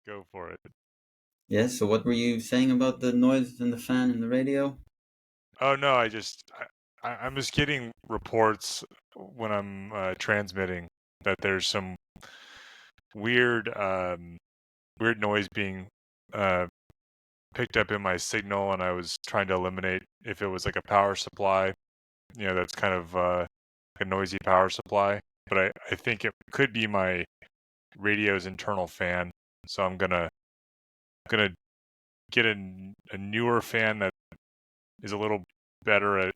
Go for it. Yes, so what were you saying about the noise in the fan and the radio? Oh no, I'm just getting reports when I'm transmitting that there's some weird weird noise being uh, picked up in my signal, and I was trying to eliminate if it was like a power supply. That's kind of a noisy power supply. But I think it could be my radio's internal fan. So I'm gonna get a newer fan that is a little better at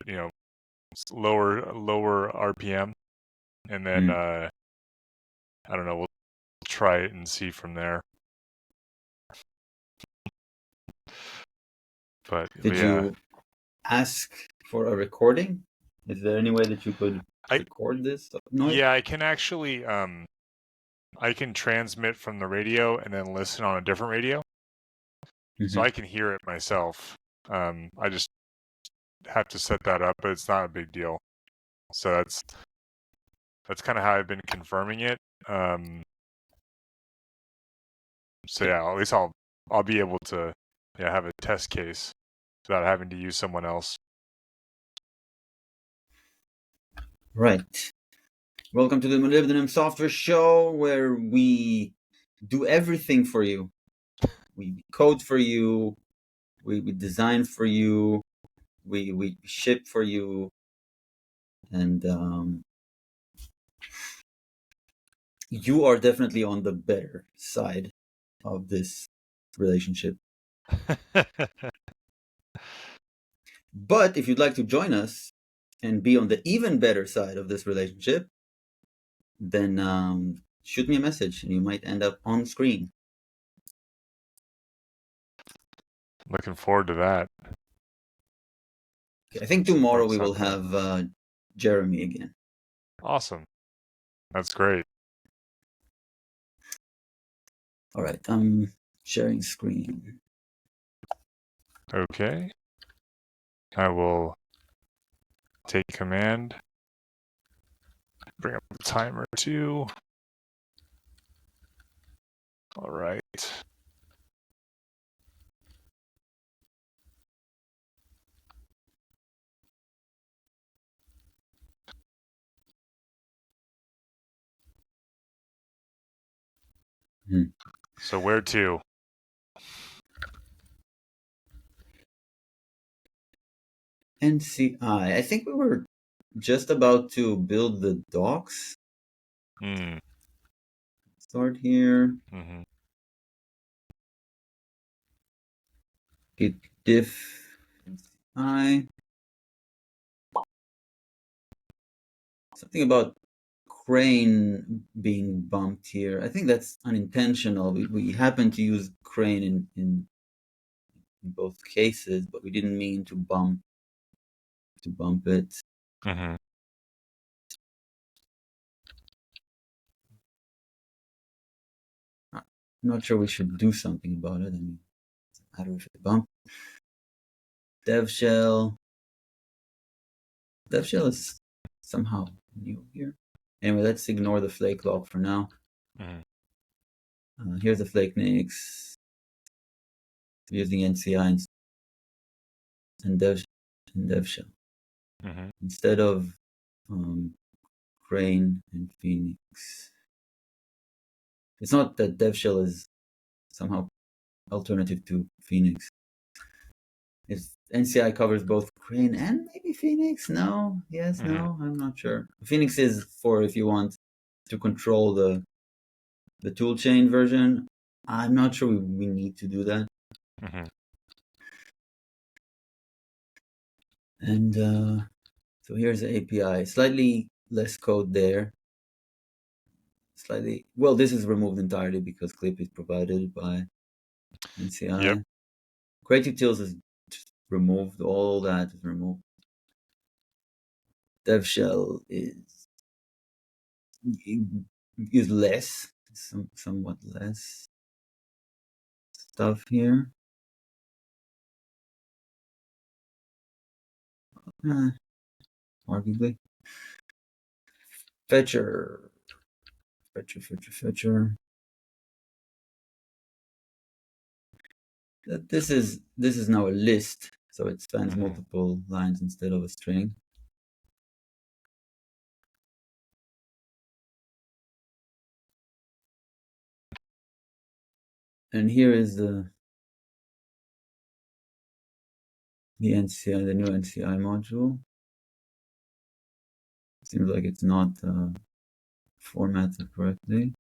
lower RPM, and then Hmm. I don't know, we'll try it and see from there. But Did yeah, you ask for a recording? Is there any way that you could I record this noise? yeah I can actually I can transmit from the radio and then listen on a different radio, so Hmm. I can hear it myself. I just have to set that up, but it's not a big deal. So that's kind of how I've been confirming it. Um, so yeah, at least I'll be able to have a test case without having to use someone else. Right. Welcome to the molybdenum software show where we do everything for you. We code for you, we design for you, we ship for you, and you are definitely on the better side of this relationship. But if you'd like to join us and be on the even better side of this relationship, then shoot me a message and you might end up on screen. Looking forward to that. I think tomorrow That we will sounds good. have Jeremy again. Awesome. That's great. All right, I'm sharing screen. Okay. I will take command. Bring up the timer too. All right. Hmm. So where to? NCI. I think we were just about to build the docs. Hmm. Start here. Mm-hmm. Git diff NCI. Something about crane being bumped here. I think that's unintentional. We happen to use crane in both cases, but we didn't mean to bump it. Mm-hmm. I'm not sure we should do something about it. I mean, how do we fit the bump? Dev shell. Dev shell is somehow new here. Anyway, let's ignore the flake log for now. Mm-hmm. Here's the flake nix using NCI and dev shell Mm-hmm. instead of crane and phoenix. It's not that dev shell is somehow alternative to phoenix. It's NCI covers both crane and maybe phoenix. No, yes, Mm-hmm. no, I'm not sure. Phoenix is for if you want to control the toolchain version. I'm not sure we need to do that. Mm-hmm. And so here's the API. Slightly less code there. Slightly, well, this is removed entirely because clip is provided by Yep. NCI. Create utils is just removed. All that is removed. Dev shell is less, somewhat less stuff here. Arguably. Fetcher. this is now a list, so it spans Mhm. multiple lines instead of a string. And here is the NCI, the new NCI module. Seems like it's not formatted correctly.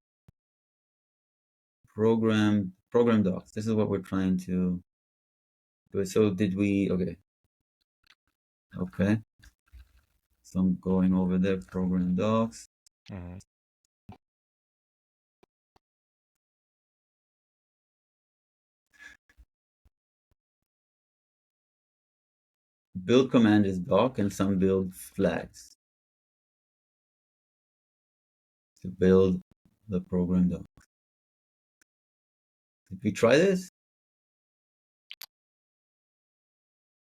Program docs. This is what we're trying to do. So did we? Okay. So I'm going over there. Program docs. Mhm. Build command is doc and some build flags to build the program doc. Did we try this?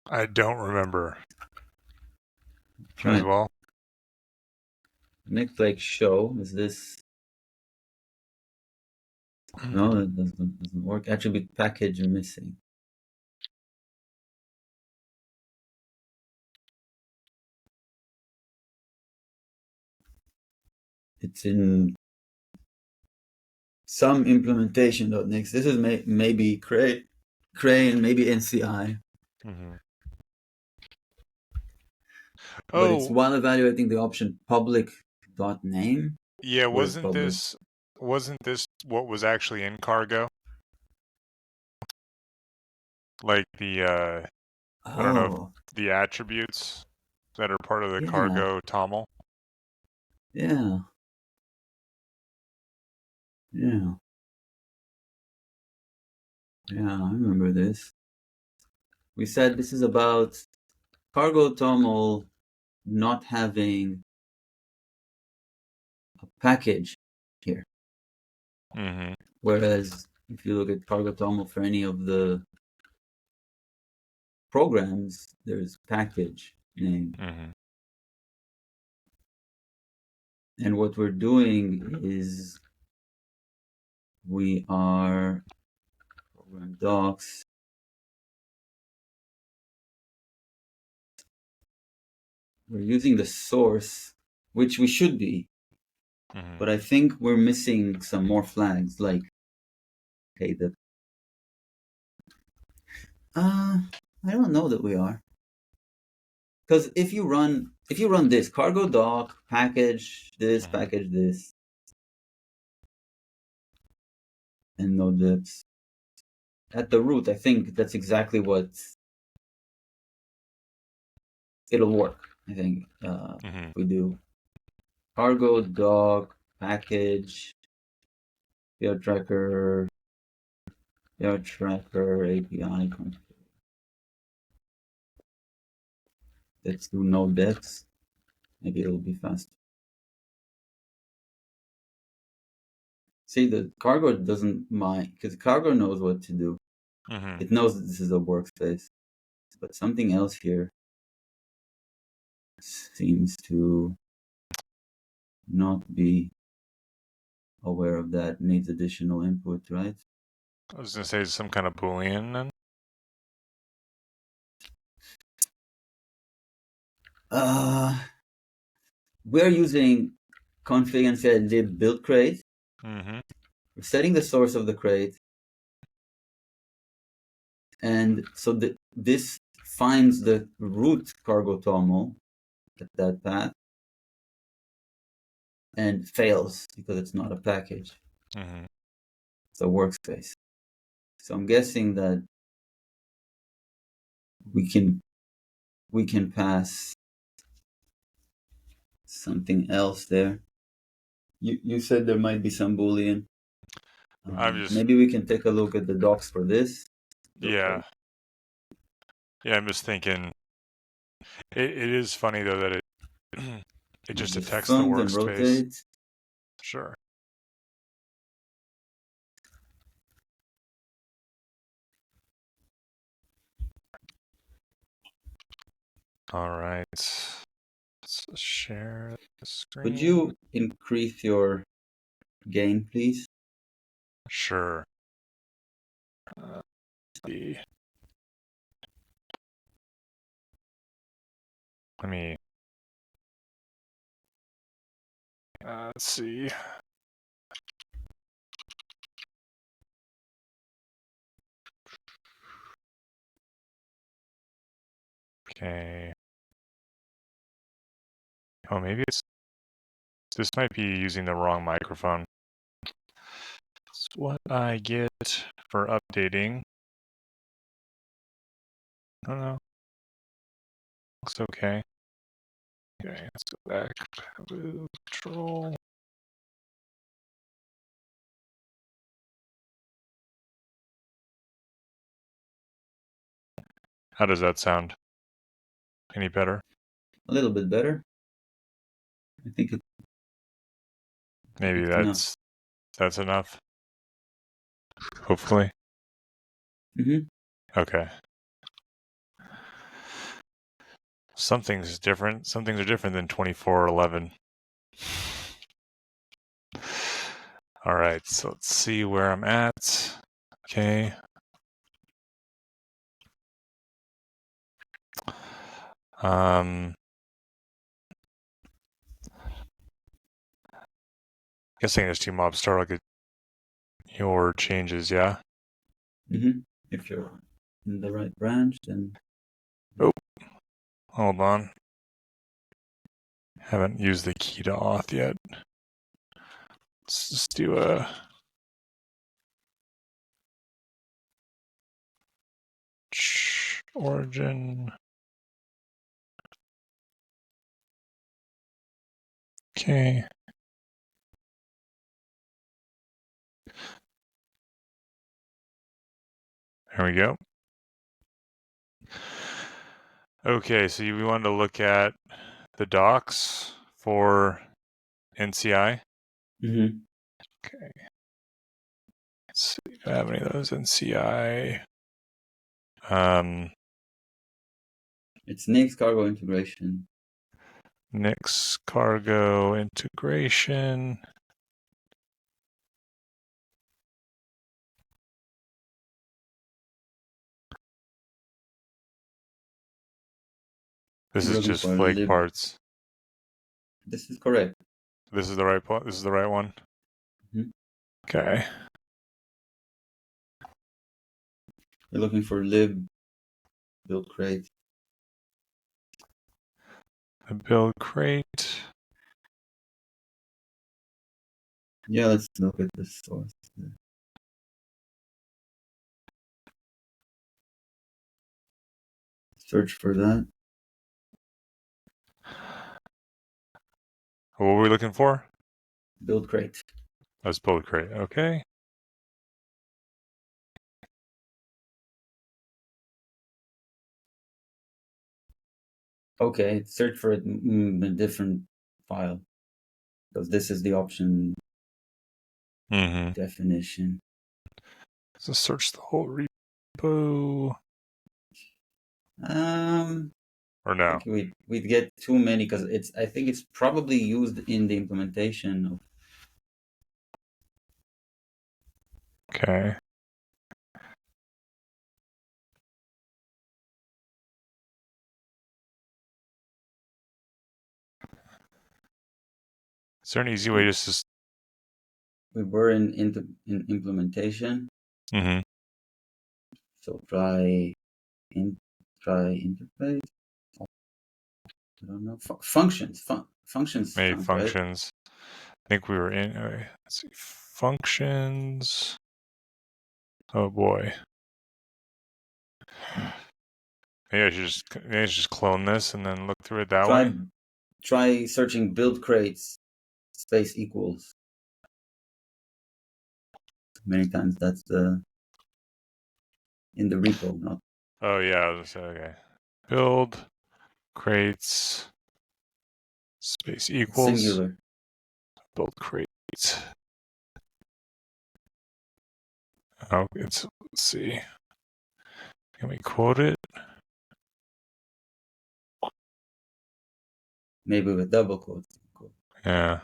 I don't remember Try as it. well. Next, like show. Is this? No, it doesn't work. Attribute package missing. It's in some implementation.next. This is maybe Crane, maybe NCI. Mhm. But it's Oh, while evaluating the option public.name. yeah, Where's public? wasn't this what was actually in cargo? Like the I don't know if Oh, the attributes that are part of the yeah, cargo toml. yeah, yeah, yeah. I remember this. We said this is about cargo toml not having a package here. Mhm. Whereas if you look at cargo toml for any of the programs, there's package name. Mhm. And what we're doing is we are program docs. We're using the source, which we should be, Mhm. but I think we're missing some more flags. Like, okay, I don't know that we are, because if you run this cargo doc package this Mhm. package this and no dips at the root, I think that's exactly what it'll work. I think Mhm. if we do cargo doc package tracker API. Let's do no deps. Maybe it'll be fast. See, the cargo doesn't mind because cargo knows what to do. Mhm. It knows that this is a workspace, but something else here seems to not be aware of that. Needs additional input, right? I was gonna say some kind of boolean then. Uh, we're using config and set lib build crate. Mhm. We're setting the source of the crate, and so this finds the root cargo toml at that path and fails because it's not a package. Mhm. It's a workspace. So I'm guessing that we can pass something else there. You said there might be some boolean. I'm just Maybe we can take a look at the docs for this. Okay. yeah. Yeah, I'm just thinking it is funny though that it just detects the Defunct and workspace. rotate. Sure. All right. Let's share the Could screen. you increase your gain, please? Sure. Uh, see. Let me let's see. Okay. Oh, maybe this might be using the wrong microphone. That's what I get for updating. Oh no. Looks okay. Okay, let's go back. Control. How does that sound? Any better? A little bit better. I think Maybe it's that's enough. Hopefully. enough. Okay. Something's different. Some things are different than 2411. All right, so let's see where I'm at. Okay. Guessing there's two mobs start like your changes, yeah? If you're in the right branch, then. Oh, hold on. Haven't used the key to auth yet. Let's just do a origin. Okay. There we go. Okay, so we wanted to look at the docs for NCI. Okay. Let's see, do I have any of those NCI? It's Nix cargo integration. Nix cargo integration. This is just flake parts. This is correct. This is the right part. This is the right one. Okay. We're looking for lib build crate. The build crate. Yeah, let's look at the source. Search for that. What were we looking for? Build crate. That's build crate. Okay. Okay, search for it in a different file. Because this is the option definition. So search the whole repo. Or no? We'd get too many because I think it's probably used in the implementation of. Okay. Is there an easy way just to? We were in implementation. So try interface. I don't know. Functions. Functions. Maybe sounds functions. Right. I think we were in. Okay, let's see. Functions. Oh boy. Maybe I should just clone this and then look through it that way. Try searching build crates space equals. Many times that's in the repo, not. Oh yeah. Okay. Build crates space equals Singular. build crates. Oh, let's see. Can we quote it? Maybe with double quotes. Yeah.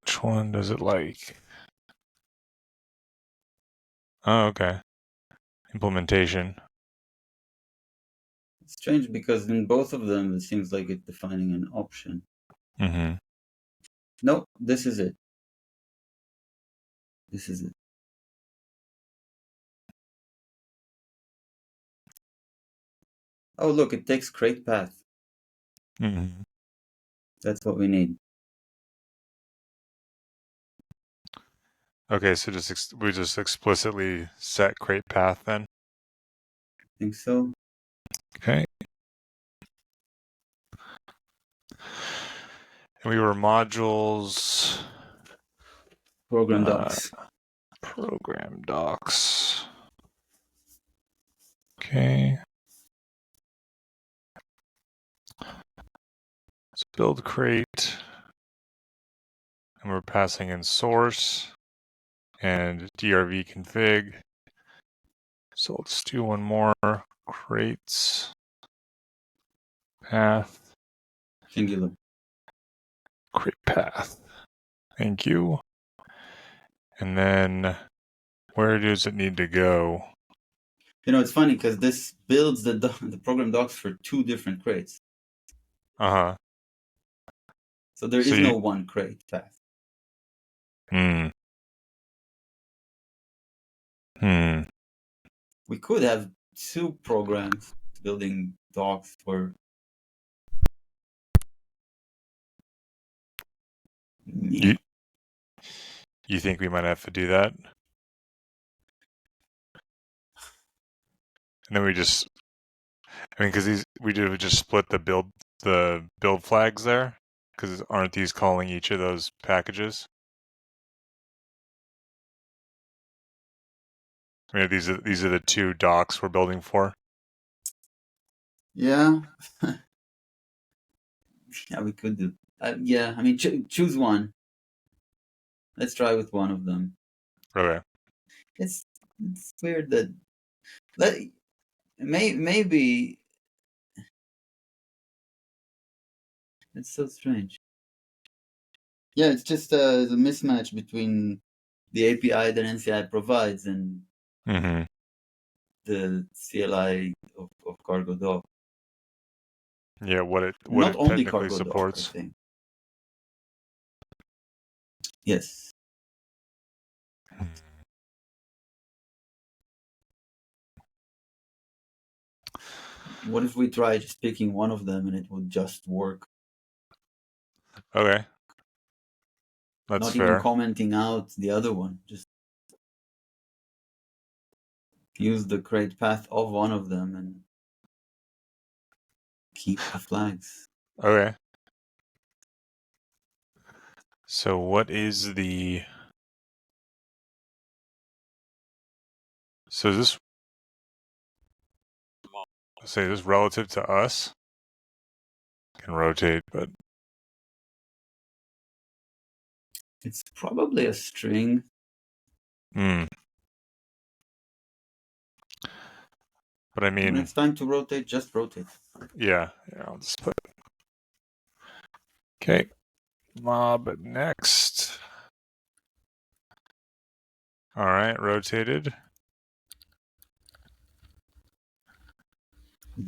Which one does it like? Oh, okay. implementation. It's strange because in both of them it seems like it's defining an option. Mm-hmm. No, this is it. This is it. Oh, look, it takes create path. Mm-hmm. That's what we need. Okay, so we just explicitly set create path then. Think so? Okay. And we were modules. Program docs. Program docs. Okay. Let's build crate. And we're passing in source and drv config. So let's do one more. Crates. Path. Singular. Crate path. Thank you. And then where does it need to go? You know, it's funny because this builds the program docs for two different crates. Uh-huh. So there is no one crate path. We could have two programs building docs for You think we might have to do that? And then because we just split the build flags there, because aren't these calling each of those packages? I mean, these are the two docs we're building for. Yeah. Yeah, we could do. Yeah, I mean, choose one. Let's try with one of them. Okay. It's weird that maybe it's so strange. Yeah, it's just the mismatch between the API that NCI provides and Mm-hmm. the CLI of Cargo Doc. Yeah, what Not it only technically Cargo Doc, I supports. think. Yes. What if we try just picking one of them and it would just work? Okay. That's Not fair. even commenting out the other one. Just use the crate path of one of them and keep the flags. Okay. So what is the... So is this... Say this relative to us? Can rotate, but... It's probably a string. But I mean... When it's time to rotate, just rotate. Yeah, I'll just put... Okay. Mob next. All right, rotated. I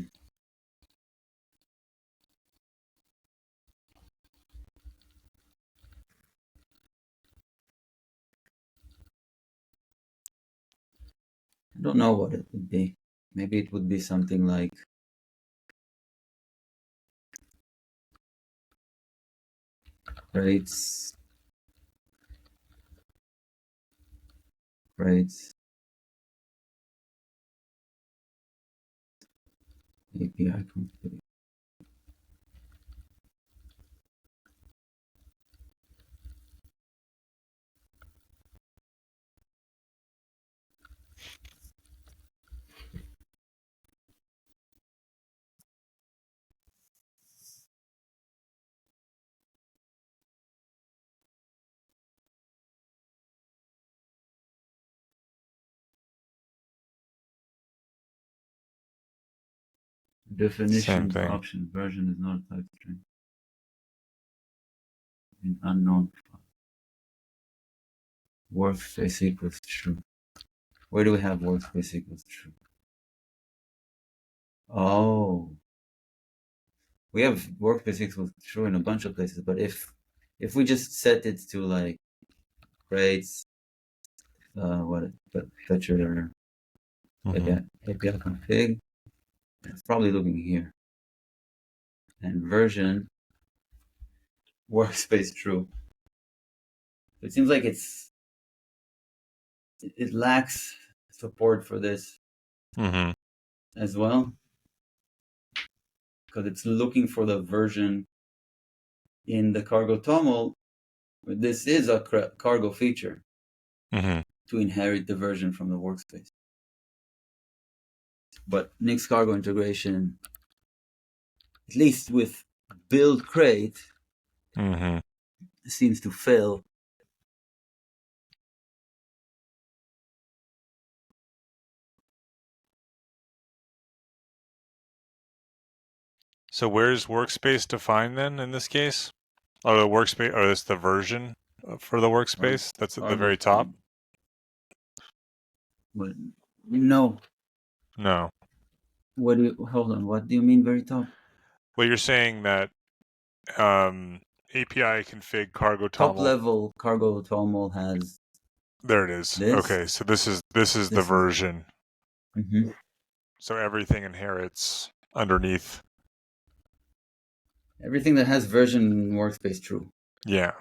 don't know what it would be. Maybe it would be something like crates API config. Same Definitions thing. option version is not a type string. In unknown file. Workspace equals true. Where do we have workspace equals true? Oh, we have workspace equals true in a bunch of places, but if we just set it to like grades, fetcher API config, it's probably looking here. And version workspace true. It seems like it lacks support for this as well, because it's looking for the version in the cargo toml. This is a cargo feature to inherit the version from the workspace. But Nix cargo integration, at least with build crate, seems to fail. So where's workspace defined then in this case? Oh, the workspace, or this the version for the workspace? That's at the very top? But no. No. Hold on, what do you mean very top? Well, you're saying that API config cargo Top toml. level cargo toml has There it is. this. Okay, so this is the version. So everything inherits underneath. Everything that has version workspace true. Yeah.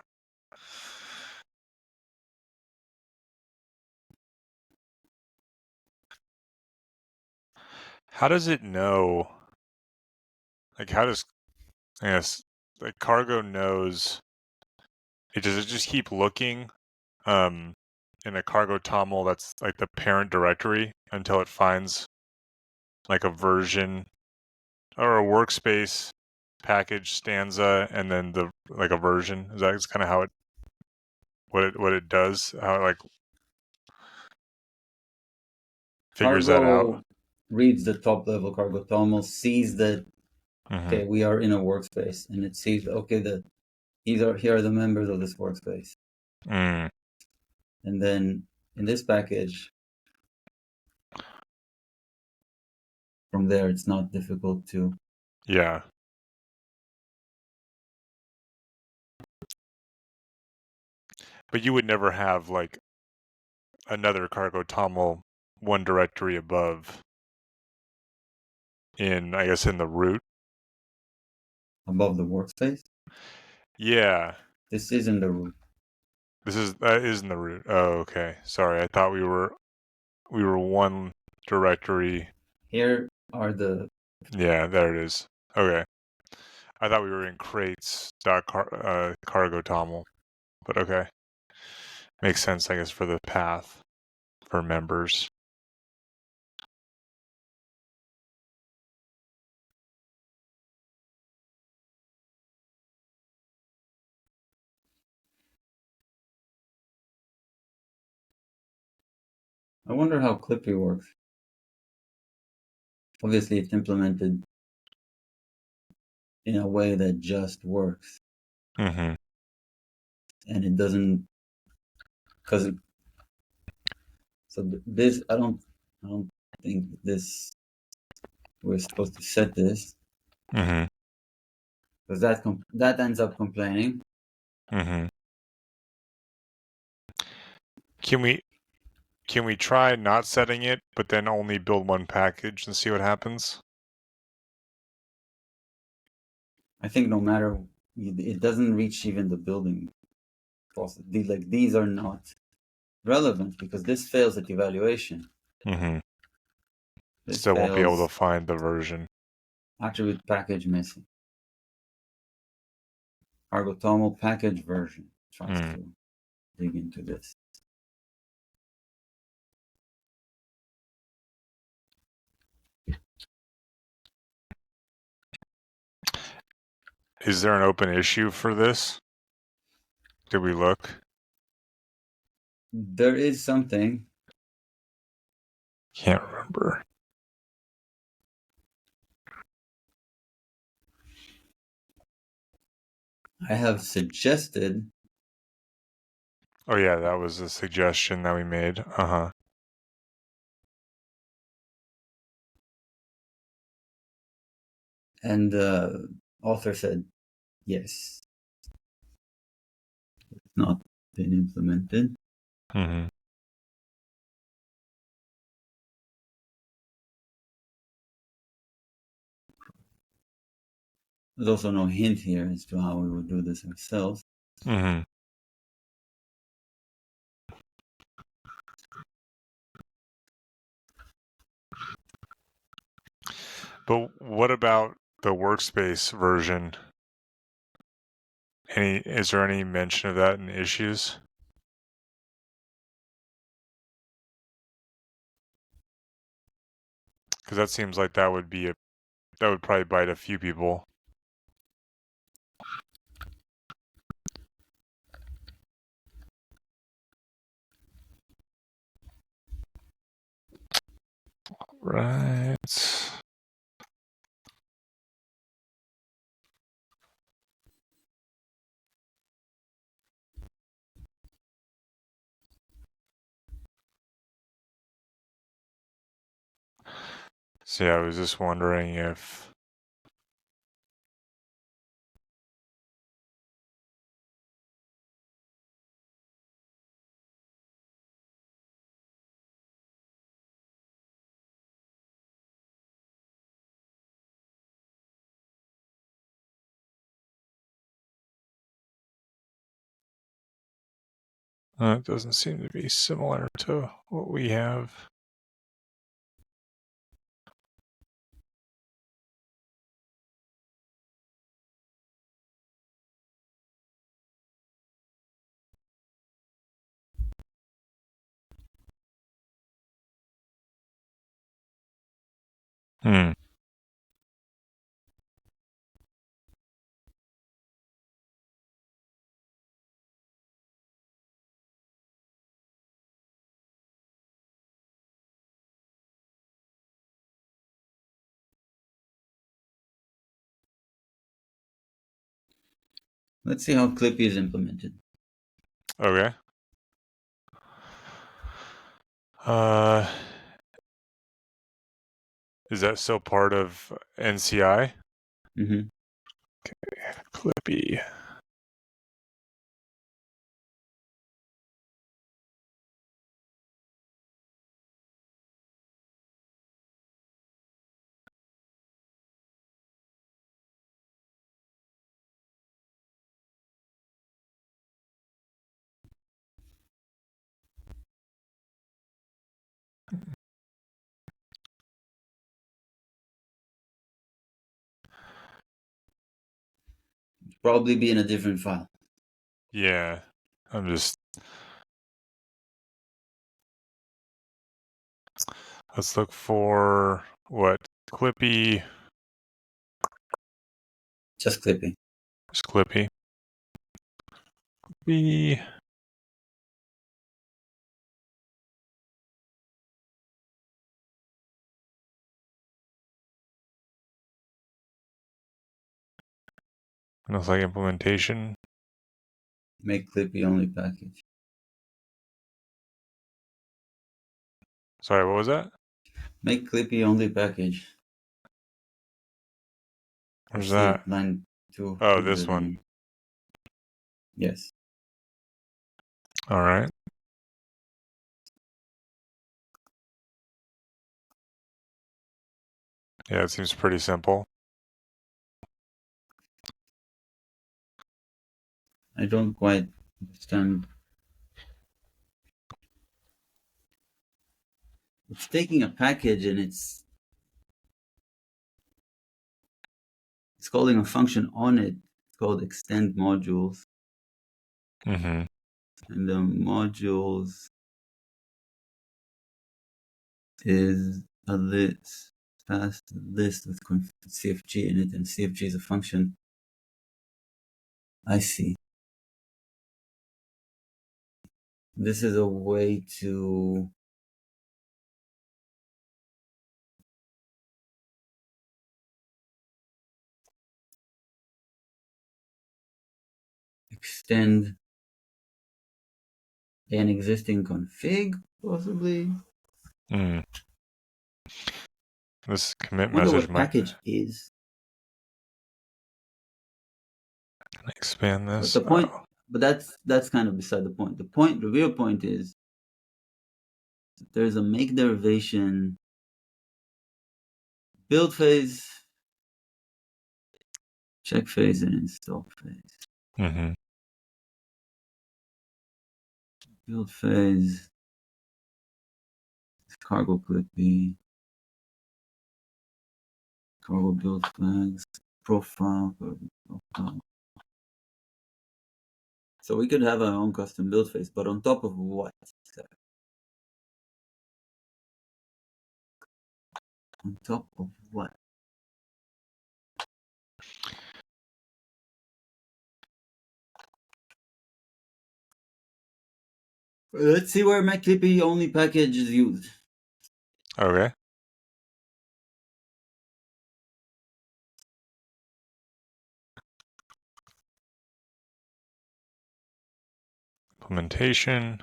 How does it know? Like, how does, I guess, like cargo knows? Does it just keep looking in a cargo toml that's like the parent directory until it finds like a version or a workspace package stanza and then the like a version? Is that kind of how what it does? How it like figures that out? Reads the top level cargo toml, sees that okay, we are in a workspace, and it sees okay here are the members of this workspace. And then in this package, from there it's not difficult to. Yeah. But you would never have like another cargo toml one directory above in, I guess, in the root. Above the workspace? Yeah. This is in the root. That is in the root. Oh, okay. Sorry, I thought we were one directory. Here are the. Yeah, there it is. Okay. I thought we were in crates cargo toml, but okay. Makes sense, I guess, for the path for members. I wonder how Clippy works. Obviously, it's implemented in a way that just works. And it doesn't, because so this I don't think this we're supposed to set this because that ends up complaining. Can we try not setting it, but then only build one package and see what happens? I think no matter, it doesn't reach even the building process. These are not relevant because this fails at evaluation. This Still won't be able to find the version. Attribute package missing. Cargo toml package version tries to dig into this. Is there an open issue for this? Did we look? There is something. Can't remember. I have suggested. Oh yeah, that was a suggestion that we made. And the author said, yes, it's not been implemented. Mm-hmm. There's also no hint here as to how we would do this ourselves. Mm-hmm. But what about the workspace version? Is there any mention of that in issues? Because that seems like that would probably bite a few people. Right. So yeah, I was just wondering if it doesn't seem to be similar to what we have. Hmm. Let's see how Clippy is implemented. Okay. Is that still part of NCI? Mm-hmm. Clippy. Probably be in a different file. Yeah. I'm just. Let's look for what? Clippy. Just Clippy. Just Clippy. Clippy. Looks like implementation. Make Clippy only package. Sorry, what was that? Make Clippy only package. Where's That's the that? line Oh, this one. 200. Yes. All right. Yeah, it seems pretty simple. I don't quite understand. It's taking a package and it's calling a function on it. It's called extend modules. Mm-hmm. And the modules is a list, fast list with CFG in it, and CFG is a function. I see. This is a way to extend an existing config, possibly. Mm. This I commit wonder message what might. package is. Expand But this. the point, but that's kind of beside the point. The real point is there's a make derivation build phase, check phase, and install phase. Mm-hmm. Build phase, cargo clippy, cargo build flags, profile. So we could have our own custom build phase, but on top of what? On top of what? Let's see where my clippy only package is used. Okay. Implementation.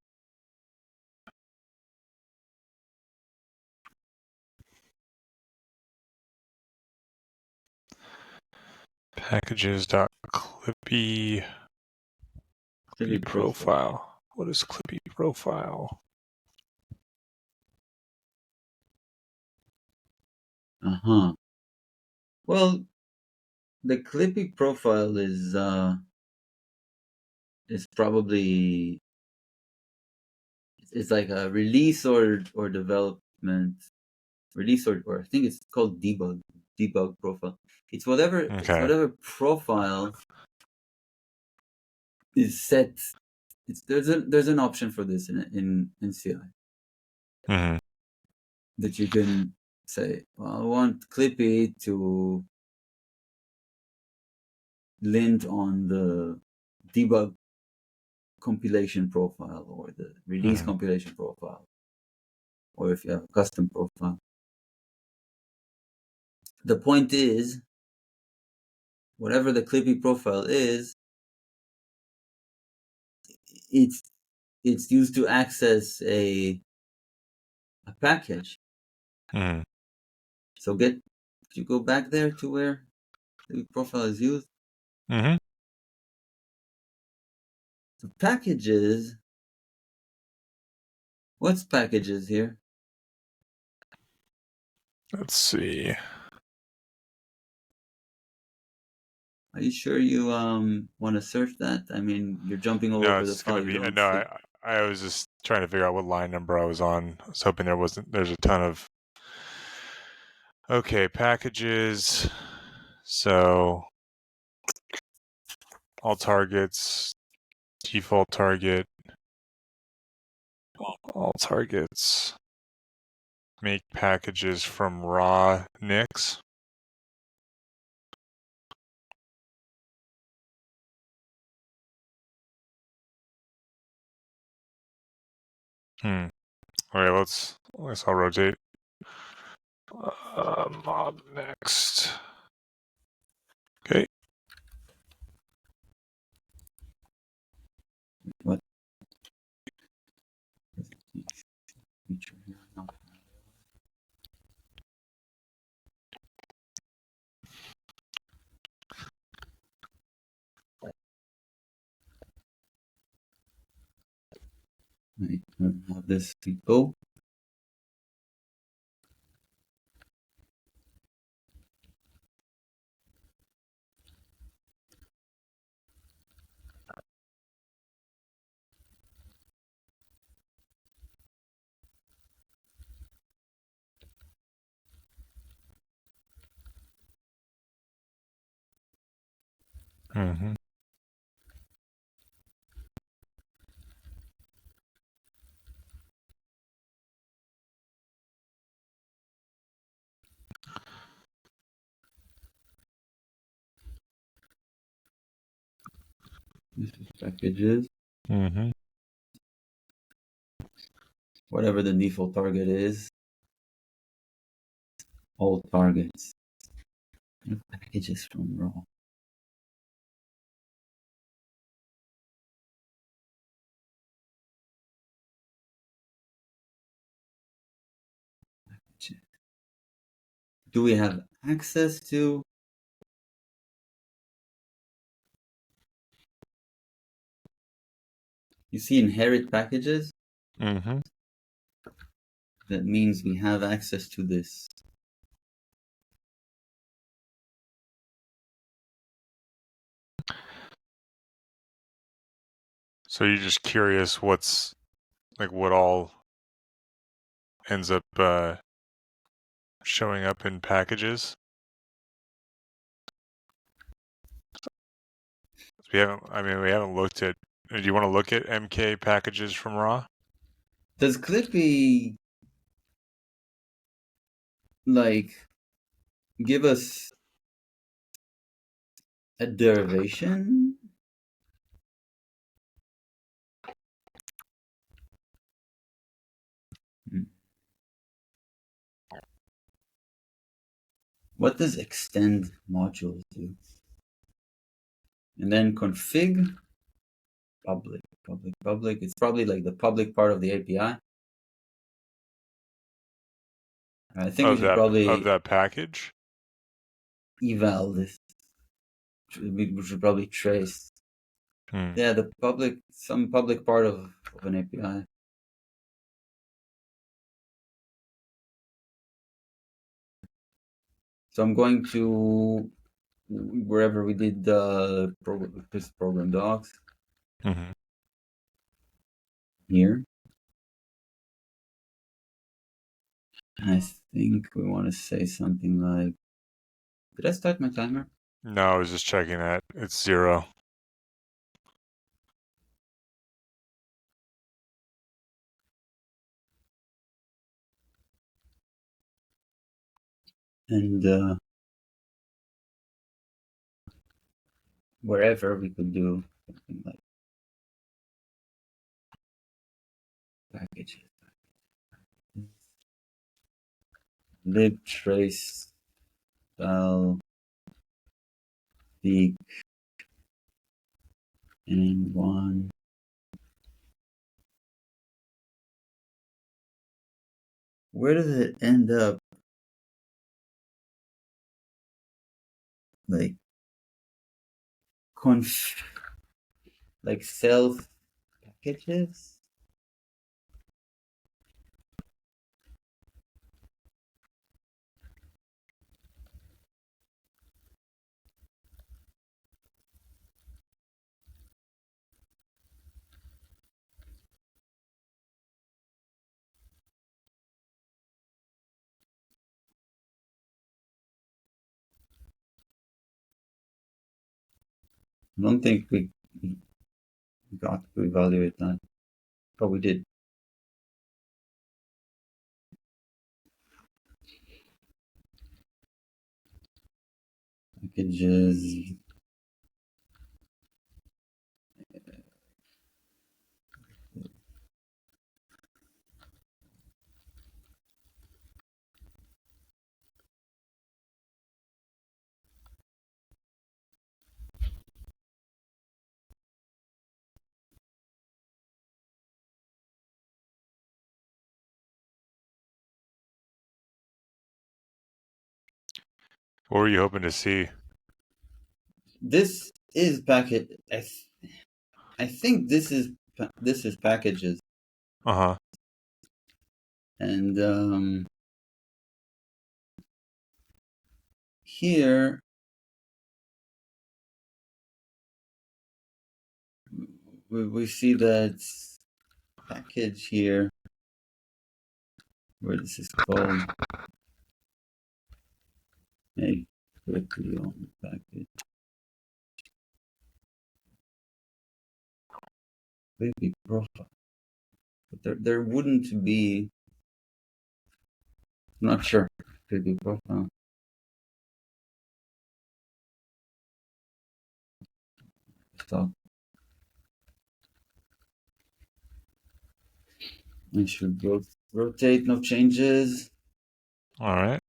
Packages.clippy profile. What is clippy profile? Well, the clippy profile is probably it's like a release or development release or I think it's called debug profile. It's whatever profile is set. There's an option for this in CI Mm-hmm. that you can say, well, I want Clippy to lint on the debug compilation profile or the release compilation profile, or if you have a custom profile. The point is, whatever the Clippy profile is, it's used to access a package. Mm-hmm. So you go back there to where the profile is used. Mm-hmm. So packages. What's packages here? Let's see. Are you sure you want to search that? I mean, you're jumping all over the It's gonna file. be. No, I was just trying to figure out what line number I was on. I was hoping there's a ton of. Okay, packages. So all targets, default target, all targets. Make packages from raw nicks. All right, I'll rotate. Mob next. Okay. What? Wait, have this go. Mm-hmm. This is packages. Mm-hmm. Whatever the default target is. All targets. Packages from raw. Do we have access to You see inherit packages? Mm-hmm. That means we have access to this. So you're just curious what's like what all ends up showing up in packages. We haven't looked at. Do you want to look at MK packages from raw? Does Clippy like give us a derivation? What does extend modules do? And then config public. It's probably like the public part of the API. I think we should Of probably that package. eval this. We should probably trace. Yeah, some public part of an API. So I'm going to wherever we did the program docs Mm-hmm. here. And I think we want to say something like, did I start my timer? No, I was just checking that. It's 0. And wherever we could do something like packages, lib trace file peak and one. Where does it end up? Like conf, like self packages? I don't think we got to evaluate that, but we did. Packages. What were you hoping to see? This is package. I think this is packages, Uh-huh. and here we see that package here where this is called a quickly on package. Baby profile. But there wouldn't be, I'm not sure. Baby profile. Stop. I should rotate, no changes. All right.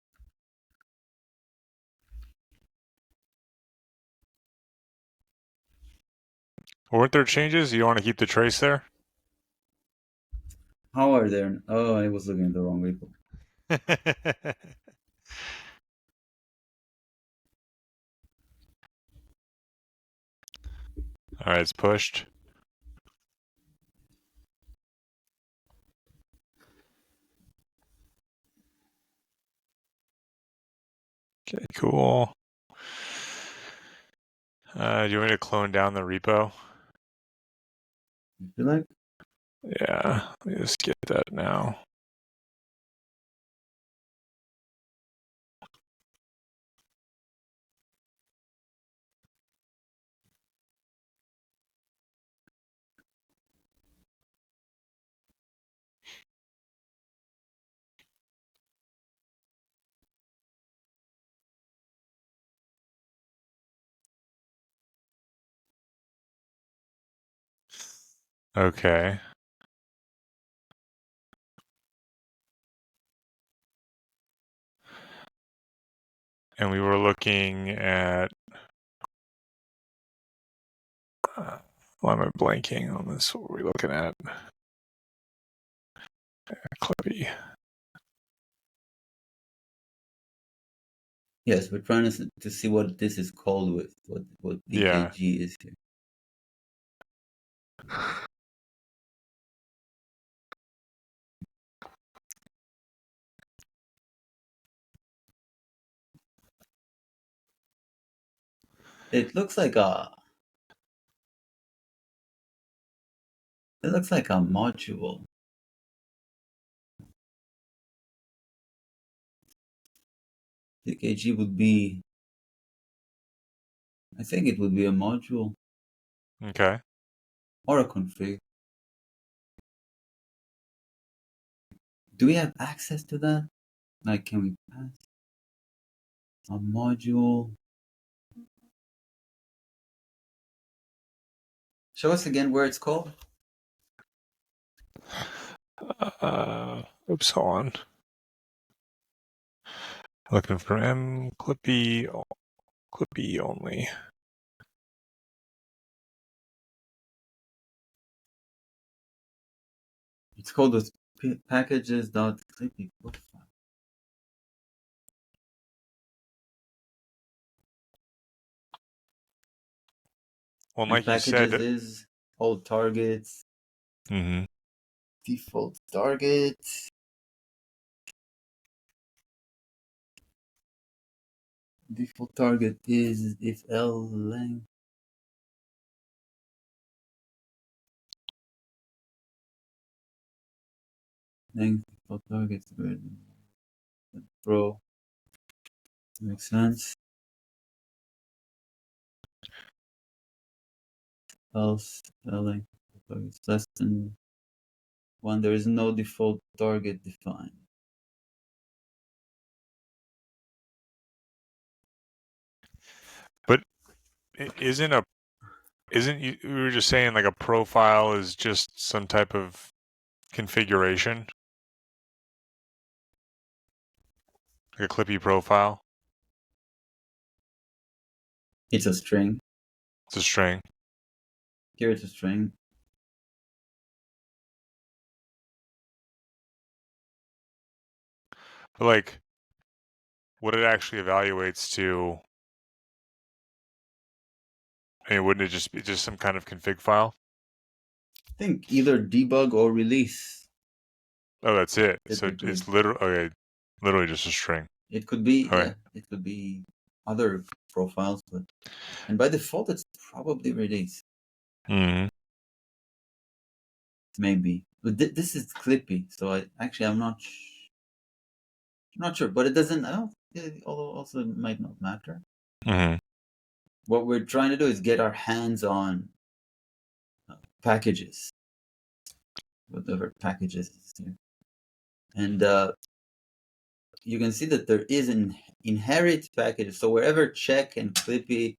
Weren't there changes? You want to keep the trace there? How are there? Oh, I was looking at the wrong repo. All right, it's pushed. Okay, cool. Do you want me to clone down the repo? If you like. Yeah, let me just get that now. Okay. And we were looking at. Why am I blanking on this? What were we looking at? Clippy. Yes, we're trying to see what this is called with, what Yeah. PKG is here. It looks like a module. PKG would be, I think it would be a module Okay. or a config. Do we have access to that? Like, can we pass a module? Show us again where it's called. Oops, hold on. Looking for Clippy only. It's called with packages.clippy profile. Well, And like you said. packages is all targets, Mm-hmm. default targets. Default target is if L length. Length default targets greater than pro. Makes sense. Else L length targets less than one. There is no default target defined. But isn't you? We were just saying like a profile is just some type of configuration, like a Clippy profile. It's a string. It's a string. Here it's a string. But like, what it actually evaluates to. I mean, wouldn't it just be just some kind of config file? I think either debug or release. Oh, that's it. So Typically, it's literally just a string. it could be Okay. it could be other profiles, but and by default it's probably release. Mm-hmm. Maybe, but this is Clippy, so I'm not sure, but it doesn't. I don't. It also might not matter. Mm-hmm. What we're trying to do is get our hands on packages, whatever packages is here, and you can see that there is an inherit package. So wherever check and Clippy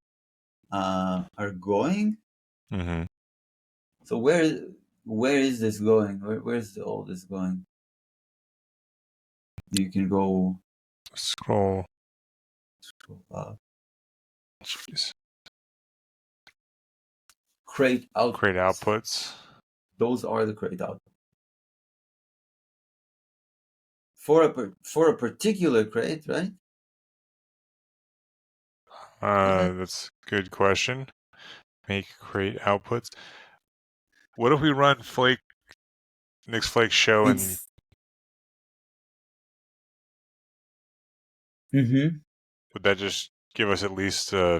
are going, Mm-hmm. so where is this going? Where's all this going? You can go Scroll. up. Jeez. Crate Create outputs. outputs. Those are the crate outputs. For a particular crate, right? Is it? That's a good question. Make create outputs. What if we run Flake next Flake show and It's mm-hmm. would that just give us at least oh,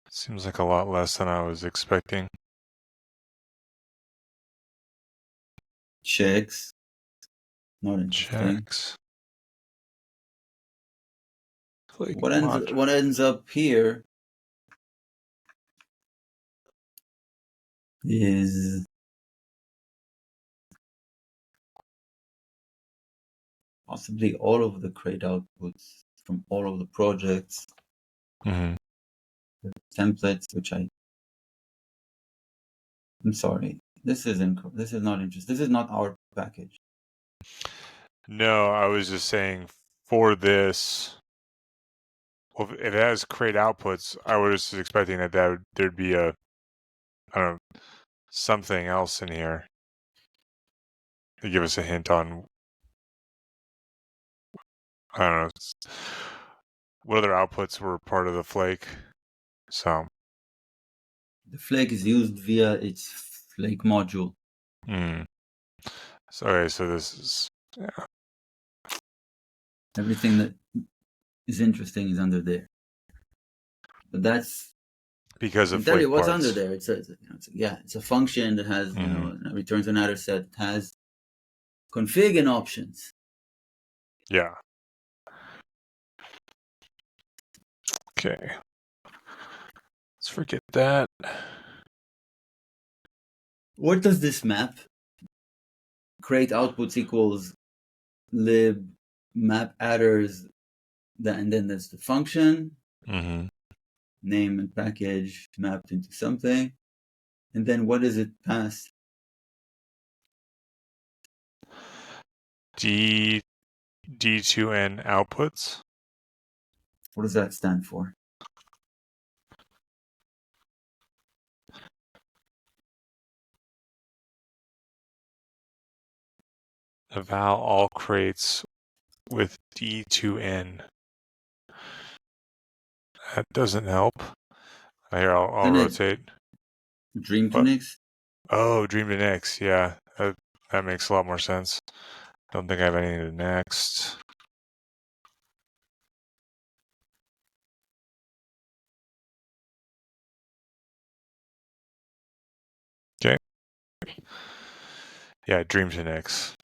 seems like a lot less than I was expecting. Checks. Not interesting. Checks. Like What ends up here is possibly all of the crate outputs from all of the projects, Mm-hmm. the templates, which I'm sorry, this is not interesting. This is not our package. No, I was just saying for this. Well, if it has crate outputs, I was expecting there'd be I don't know, something else in here to give us a hint on, I don't know, what other outputs were part of the flake. So, The flake is used via its flake module. Okay, so this is Everything that is interesting is under there. But that's because I of can tell you flake what's parts. under there. It's a function that has returns an adder set that has config and options. Yeah. Okay. Let's forget that. What does this map? Create outputs equals lib map adders, and then there's the function, name and package mapped into something, and then what does it pass? D2N outputs. What does that stand for? Eval all crates with D2N. That doesn't help. Here, I'll rotate. Dream to What? next? Oh, Dream to Next. Yeah, that makes a lot more sense. Don't think I have anything to next. Okay. Yeah, Dream to Next.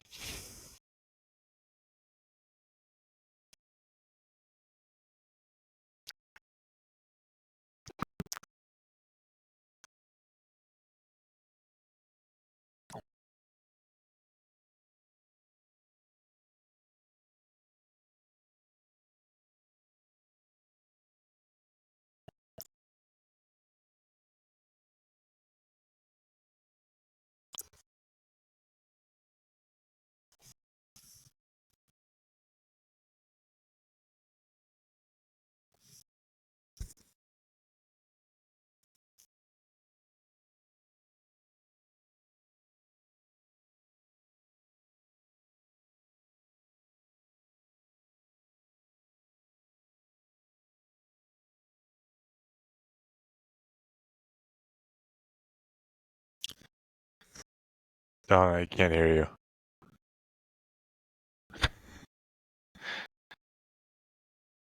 Don, I can't hear you.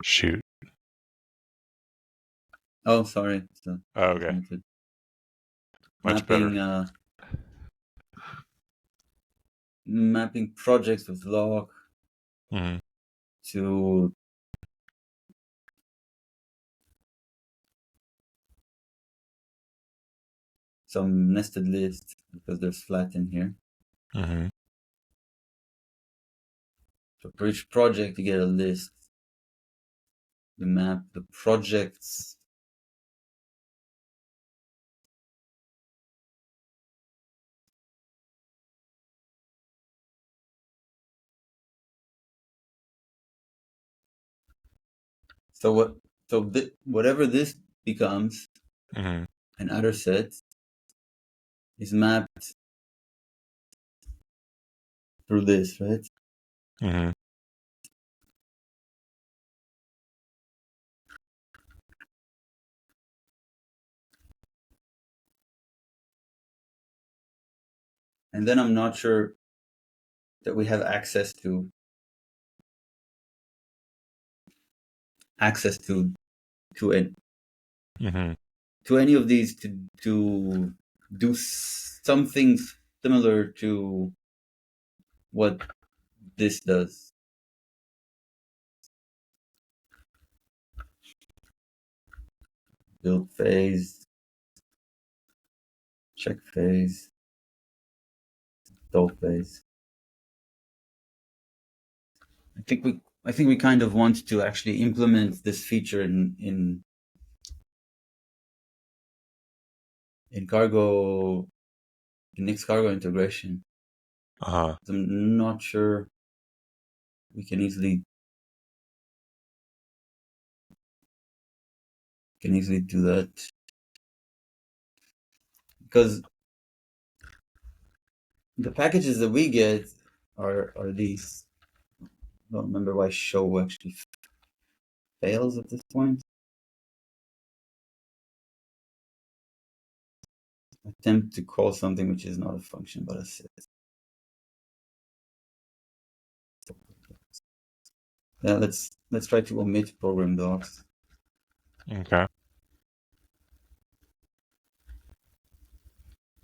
Shoot. Oh, sorry. Oh, okay. Much better. Mapping projects with log to some nested list because there's flat in here. So for each project, you get a list. You map the projects. So whatever this becomes, an adder set is mapped through this, right? and then I'm not sure that we have access to it Mm-hmm. to any of these to do something similar to what this does. Build phase, check phase, install phase. I think we kind of want to actually implement this feature in cargo, in Nix cargo integration. Uh-huh. I'm not sure we can easily do that, because the packages that we get are these. I don't remember why show actually fails at this point. Attempt to call something which is not a function but a set. Yeah, let's try to omit program docs. Okay.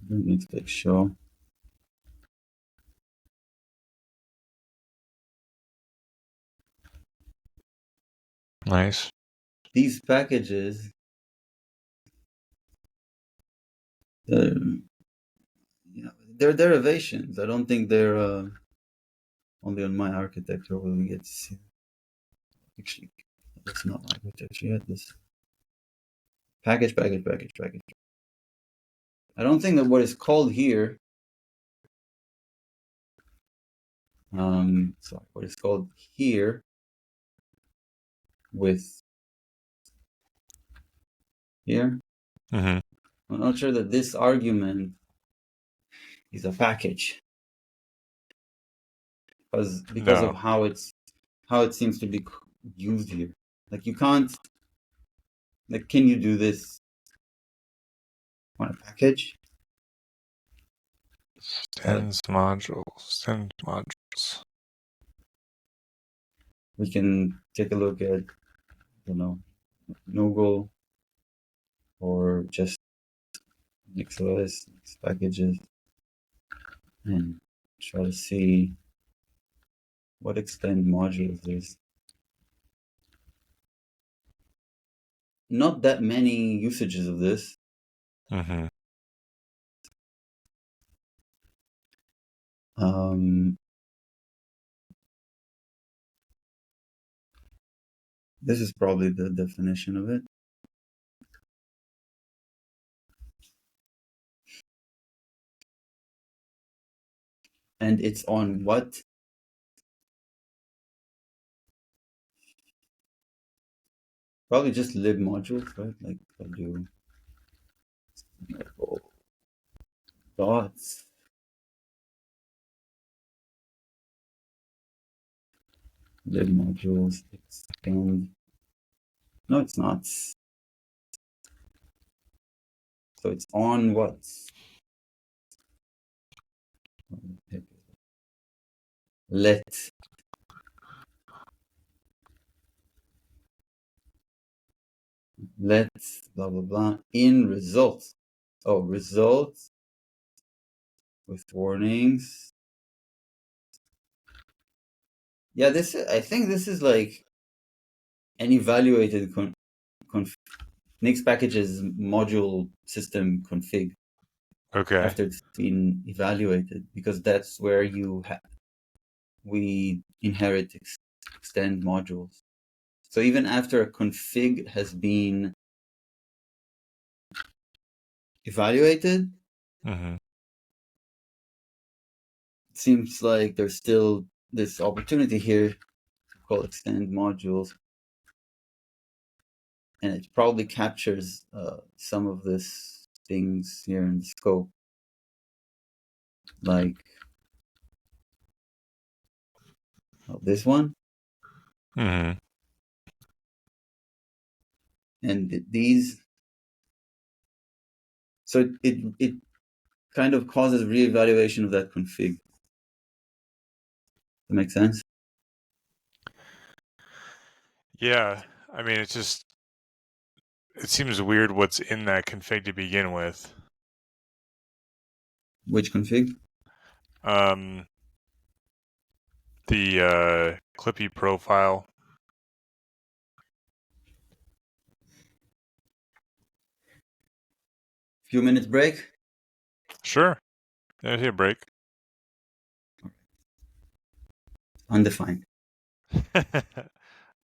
Don't need to click show. Nice. These packages, they're, they're derivations. I don't think they're only on my architecture will we get to see. Actually, that's not my architecture yet. This package. I don't think that what is called here, sorry, what is called here with here, Mm-hmm. I'm not sure that this argument is a package, because No. of how it seems to be used here. Like you can't, like, can you do this on a package? Sends modules. Send modules. We can take a look at, Noogle or just NixOS packages and try to see what extend modules is. Not that many usages of this. Mm-hmm. This is probably the definition of it. And it's on what? Probably just lib modules, right? Like I do dots. Lib modules extend. No, it's not. So it's on what? Let blah blah blah in results. Oh, results with warnings. Yeah, I think this is like an evaluated Nix packages module system config Okay. after it's been evaluated, because that's where we inherit extend modules. So even after a config has been evaluated, Mm-hmm. it seems like there's still this opportunity here to call extend modules, and it probably captures some of this things here in the scope, like this one, Mm-hmm. and these. So it kind of causes reevaluation of that config. That make sense? Yeah, I mean, it seems weird what's in that config to begin with. Which config? Um, the Clippy profile. Few minutes break? Sure. Yeah, take a break. Undefined.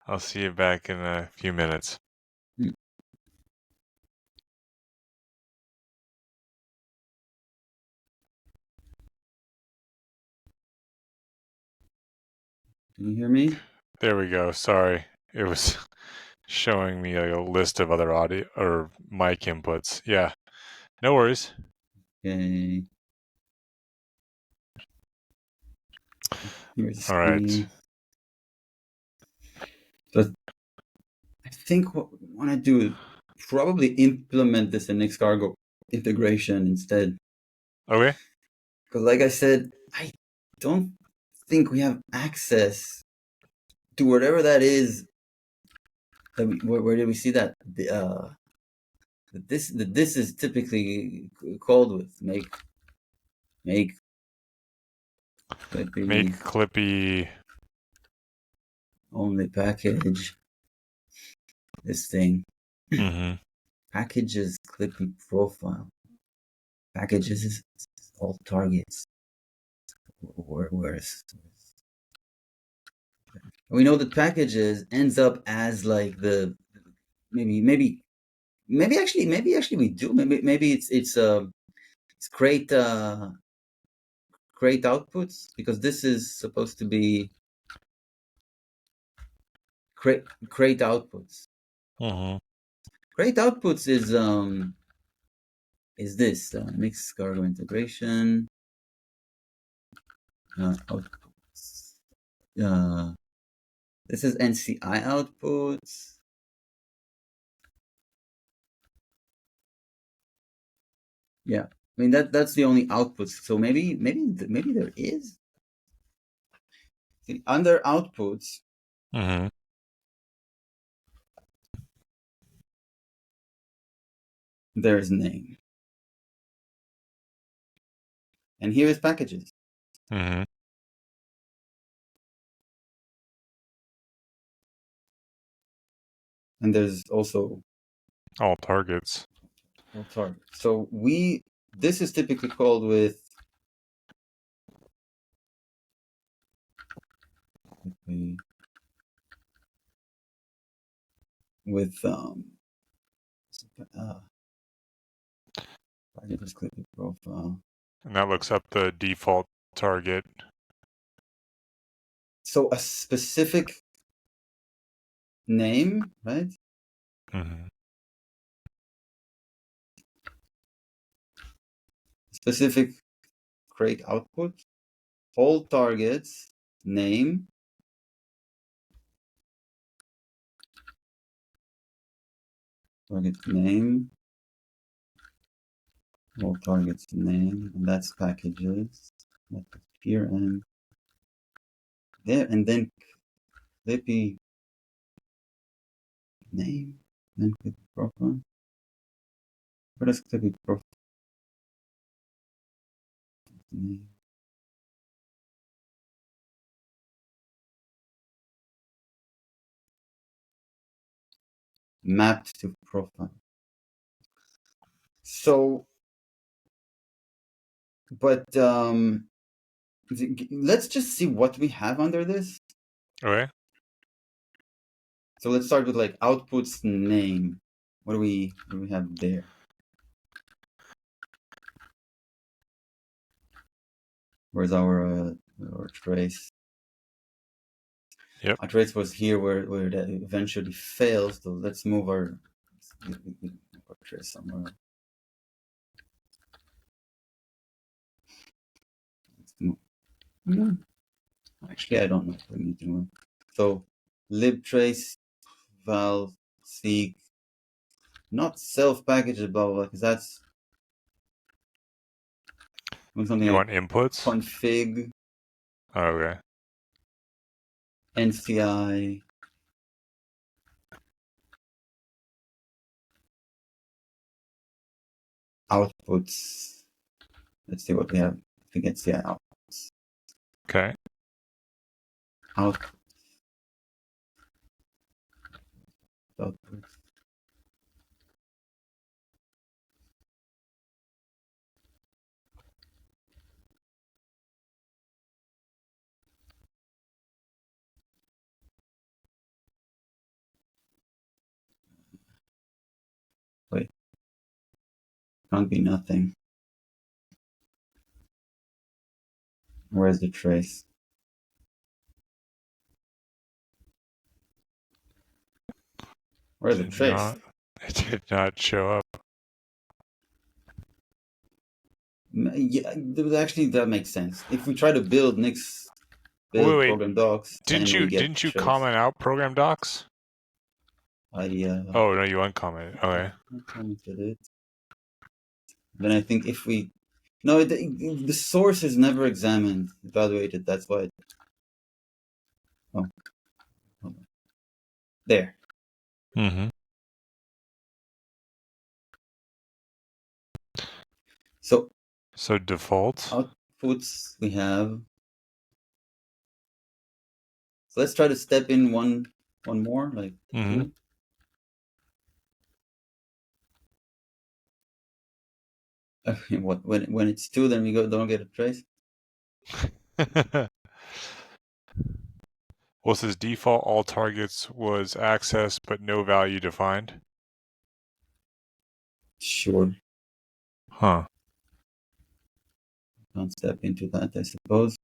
I'll see you back in a few minutes. Hmm. Can you hear me? There we go. Sorry. It was showing me like a list of other audio or mic inputs. Yeah. No worries. Okay. Here's the All right. screen. So I think what we want to do is probably implement this in Xcargo integration instead. Okay. Because like I said, I don't think we have access to whatever that is. Where did we see that? This is typically called with make Make Clippy Clippy. only package this thing. Mm-hmm. Packages Clippy profile. Packages is all targets. Where's we know that packages ends up as like the maybe actually we do maybe it's create outputs because this is supposed to be create outputs. Mm-hmm. Create outputs is this mixed cargo integration outputs. This is NCI outputs. Yeah, I mean that's the only outputs. So maybe there is. See, under outputs, Mm-hmm. there's name, and here is packages, Mm-hmm. and there's also All targets. all targets. So this is typically called with with I just click the profile. And that looks up the default target. So a specific name, right? Mm-hmm. Specific create output, all targets, name, target name, all targets name, and that's packages. That's here and there, and then Clippy name, then Clippy profile. What is Clippy profile name? Mapped to profile. So, but let's just see what we have under this. Okay. So let's start with like outputs name. What do we have there? Where's our trace? Yep. Our trace was here where that eventually fails. So let's move our trace somewhere. Let's move. Actually, I don't know if we need to move. So libtrace val seek not self packages blah blah because that's something You like want inputs? config Oh, okay. NCI outputs. Let's see what we have. I think NCI outputs. Okay. Outputs. Wait, can't be nothing. Where's the trace? Where's the Did trace? not. It did not show up. Yeah, actually that makes sense. If we try to build next build Wait. program docs, Didn't then we you get didn't you trace. comment out program docs? I Oh no, you uncommented. Okay. commented it. Then I think if we no, the source is never examined, evaluated. That's why. Oh, there. Mm-hmm. So default. outputs we have. So let's try to step in one more, like Mm-hmm. two. What when it's two, then we don't get a trace. Well, it says default all targets was accessed but no value defined. Sure, Huh. can't step into that, I suppose.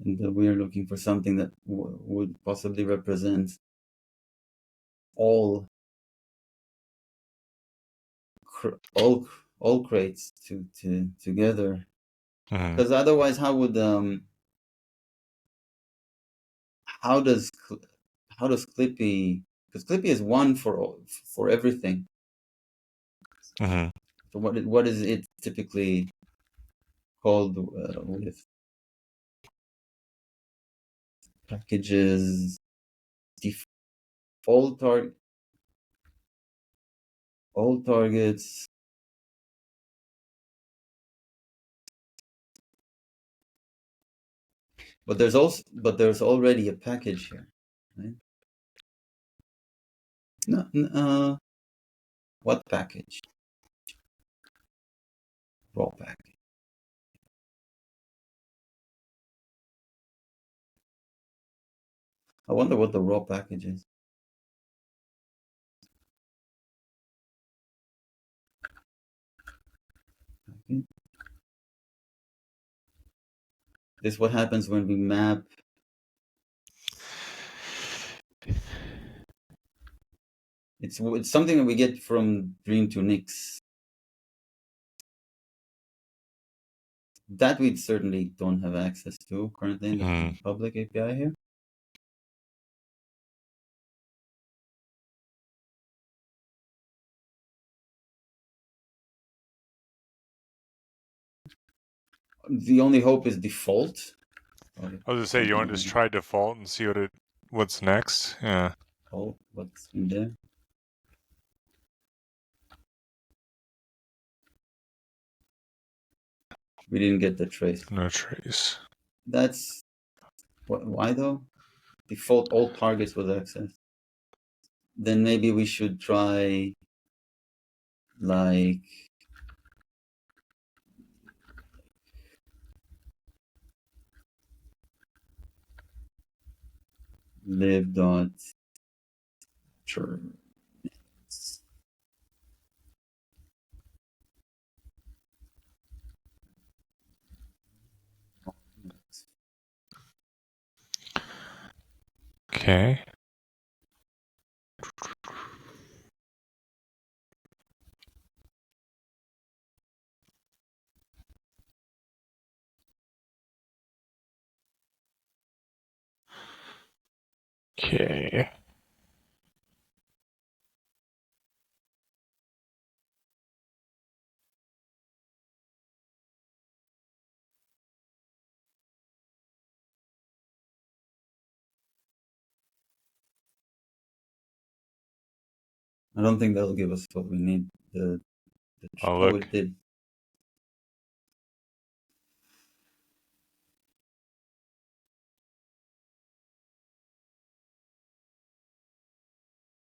And we're looking for something that would possibly represent all all crates together. Mm-hmm. Because otherwise, how does Clippy? Because Clippy is one for everything. Mm-hmm. So what is it typically called with packages? Default all targets. But there's already a package here, right? No, what package? Raw package. I wonder what the raw package is. Okay. This is what happens when we map. It's something that we get from Dream to Nix. That we certainly don't have access to currently in the public API here. The only hope is default. I was gonna say, you want to just try default and see what's next? Yeah. Oh, what's in there? We didn't get the trace. No trace. That's why though? Default all targets with access. Then maybe we should try like lib.churn. Okay. Okay. I don't think that'll give us what we need. Oh, Oh, look. it did.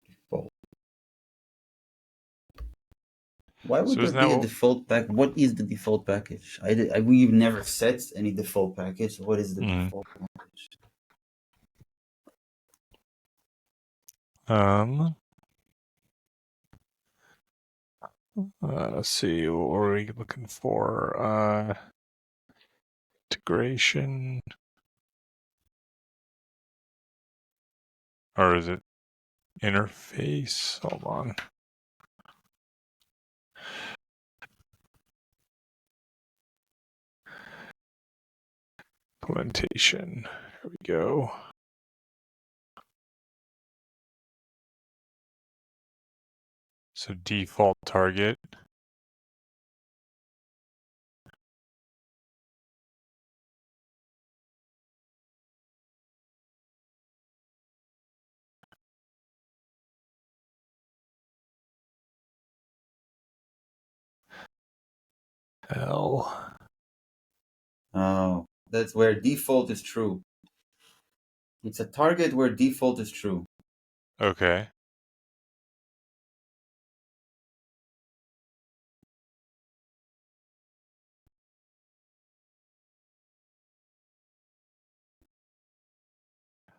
Default. Why would So there isn't that be a what... default pack? What is the default package? We've never set any default package. What is the default package? Let's see, what were we looking for? Integration, or is it interface? Hold on. Implementation. Here we go. So default target. L. Oh, that's where default is true. It's a target where default is true. Okay.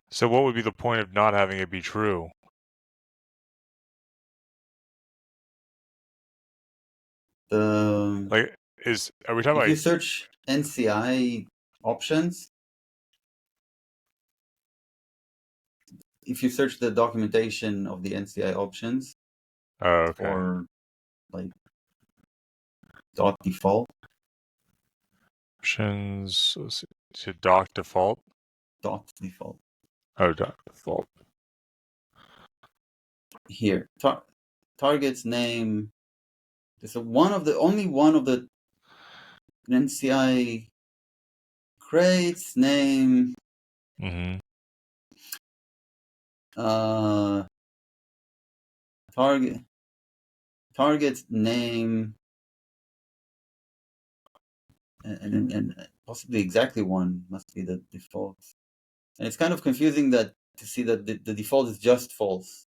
So what would be the point of not having it be true? Are we talking if you about... search NCI options, if you search the documentation of the NCI options Oh, okay. for like dot default, Options, let's see, to doc default. dot default Oh, doc default. here, targets name. This is only one of the NCI crates name. Mm-hmm. Target name and possibly exactly one must be the default. And it's kind of confusing to see that the default is just false,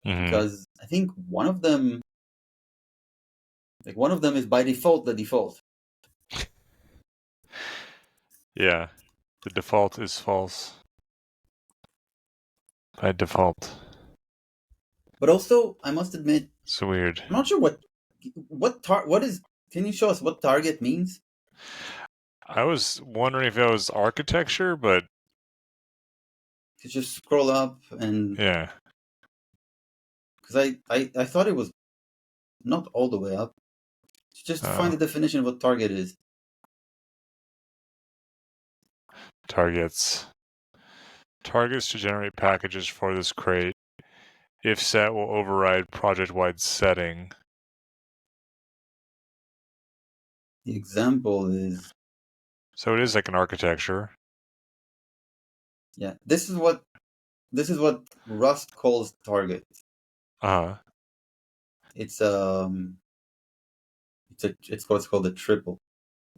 because I think one of them is by default the default. Yeah, the default is false by default. But also, I must admit, So weird. I'm not sure what is. Can you show us what target means? I was wondering if that was architecture, but To just scroll up and yeah. because I thought it was not all the way up. Just to find the definition of what target is. Targets. Targets to generate packages for this crate. If set, will override project-wide setting. The example is... So it is like an architecture. Yeah, this is what Rust calls target. Uh-huh. It's what's called a triple.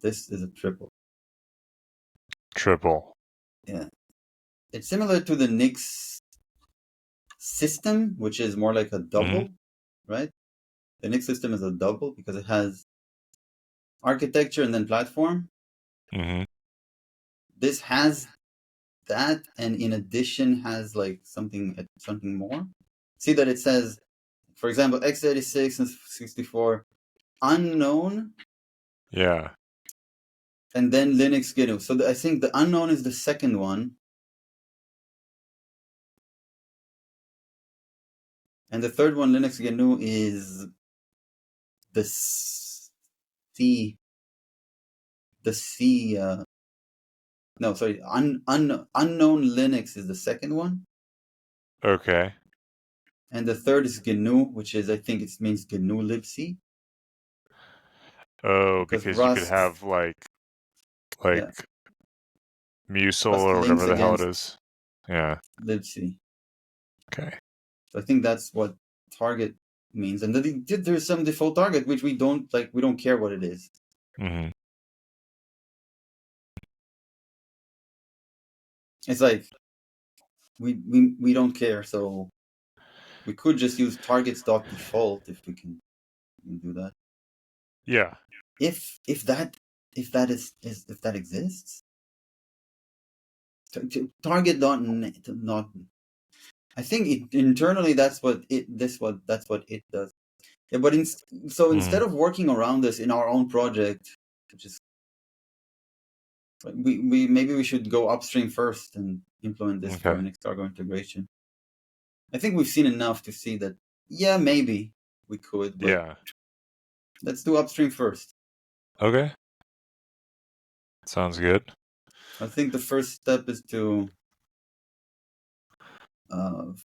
This is a triple. Triple. Yeah, it's similar to the Nix system, which is more like a double, right? The Nix system is a double because it has architecture and then platform. Mm-hmm. This has that, and in addition has like something more. See that it says, for example, x86 and 64 unknown. Yeah. And then Linux GNU. So I think the unknown is the second one. And the third one, Linux GNU, is the C. The C. No, sorry. Unknown Linux is the second one. Okay. And the third is GNU, which is, I think it means GNU libc. Oh, Because because you could Rust, have like yeah, Musil Rust or links whatever the hell it against is. Yeah. libc. Okay. So I think that's what target means, and there's some default target which we don't like. We don't care what it is. Mm-hmm. It's like we don't care, so we could just use targets.default if we can do that. Yeah. If that exists, target not. I think internally that's what it does. Yeah, but instead of working around this in our own project, just maybe we should go upstream first and implement this for an Exargo integration. I think we've seen enough to see that, yeah, maybe we could, but let's do upstream first. Okay. Sounds good. I think the first step is to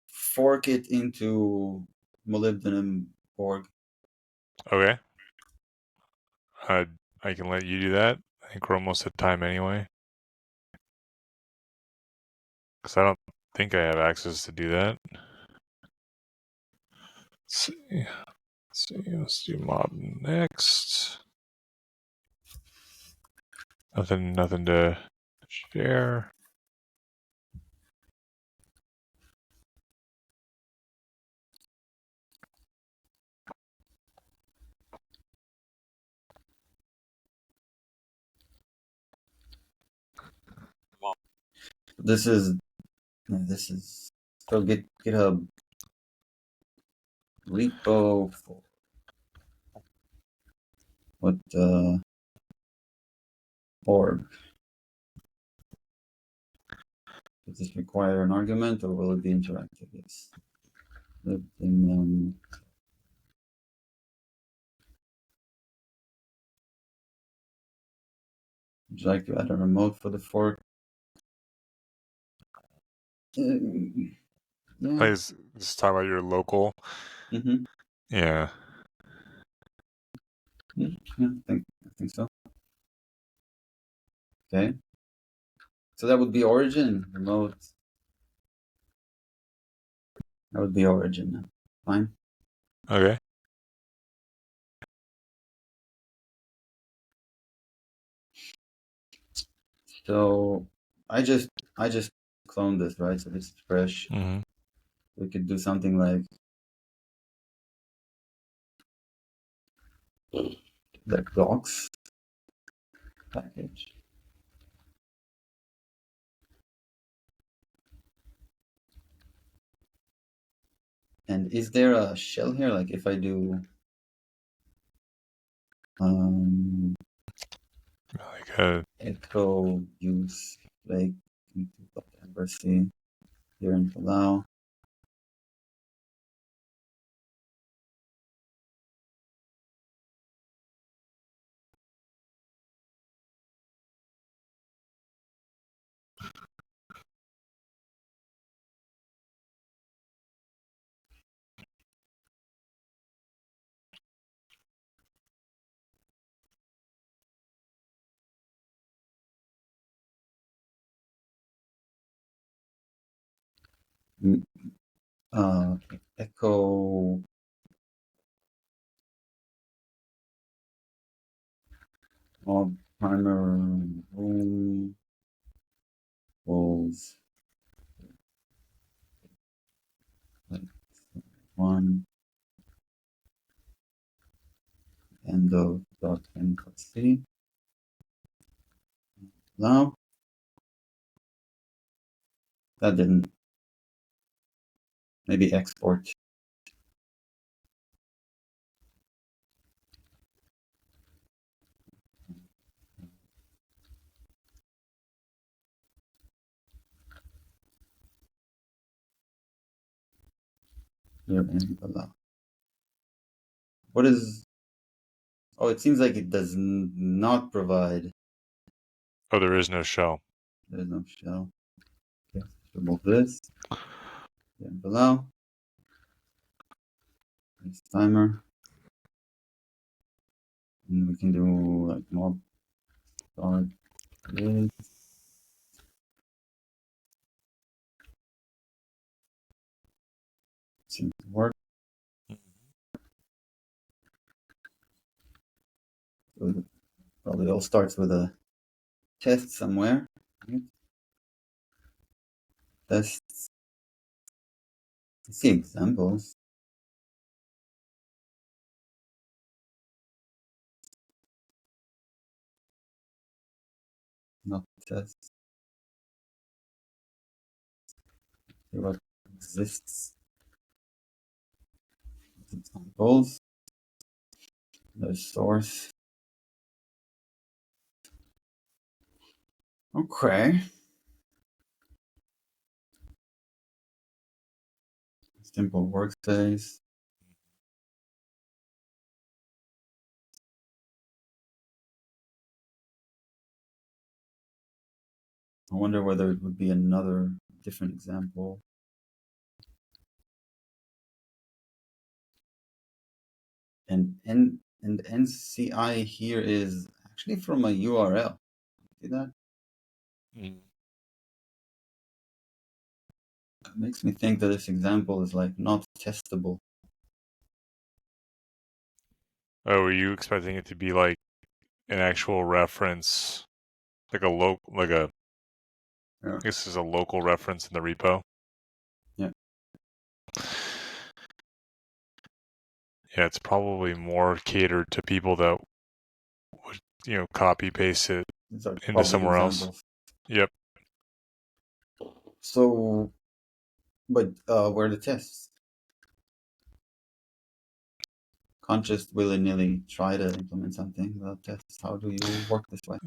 fork it into molybdenum.org. Okay. I can let you do that. I think we're almost at time anyway. Because I don't think I have access to do that. Let's see. Let's do mob next. Nothing to share. This is so GitHub repo for what org. Does this require an argument or will it be interactive? Yes. Would you like to add a remote for the fork? Yeah. Let's talk about your local. Mm-hmm. Yeah. Yeah, I think so. Okay. So that would be origin, remote. That would be origin. Fine. Okay. So I just cloned this, right? So this is fresh. Mm-hmm. We could do something like docs package. And is there a shell here? Like if I do Like echo use like embassy here in Palau. Echo mob primer room walls one end of dot c. Now that didn't maybe export. Here in Palau. What is? Oh, it seems like it does not provide. oh, there is no shell. There's no shell. Okay, remove this. Here in Palau. This timer. And we can do like mob start this. Seems to work. Probably all starts with a test somewhere. Right? Tests. Let's see examples. Not tests. See what exists. Examples. The source. Okay. Simple workspace. I wonder whether it would be another different example. And NCI here is actually from a URL. See that? Mm. It makes me think that this example is like not testable. Oh, were you expecting it to be like an actual reference, like a Yeah. this is a local reference in the repo? Yeah. Yeah, it's probably more catered to people that would, copy paste it These are into public somewhere else. examples. Yep. So, but where are the tests? Can't just willy-nilly try to implement something without tests. How do you work this way?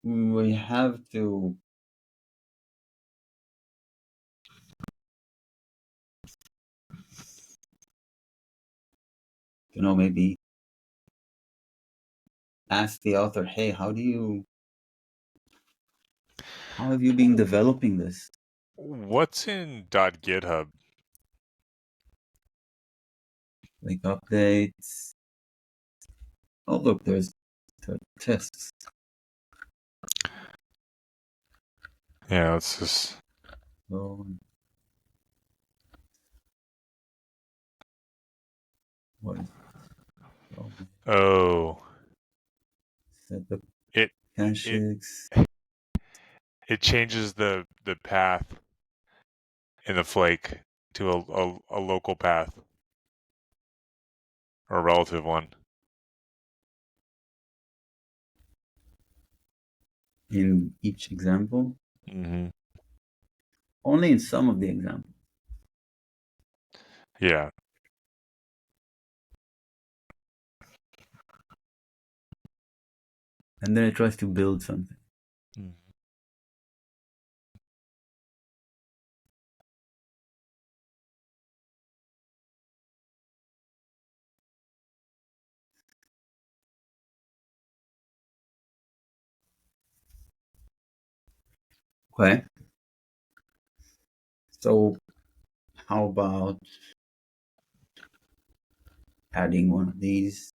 We have to maybe ask the author, hey, how have you been developing this? What's in .github? Like updates. Oh, look, there's tests. Yeah, it's just. So, what is it? Oh, Set the it it caches. it changes the path in the flake to a local path or a relative one. In each example. Mm-hmm. Only in some of the examples. Yeah. And then it tries to build something. Mm. Okay. So how about adding one of these?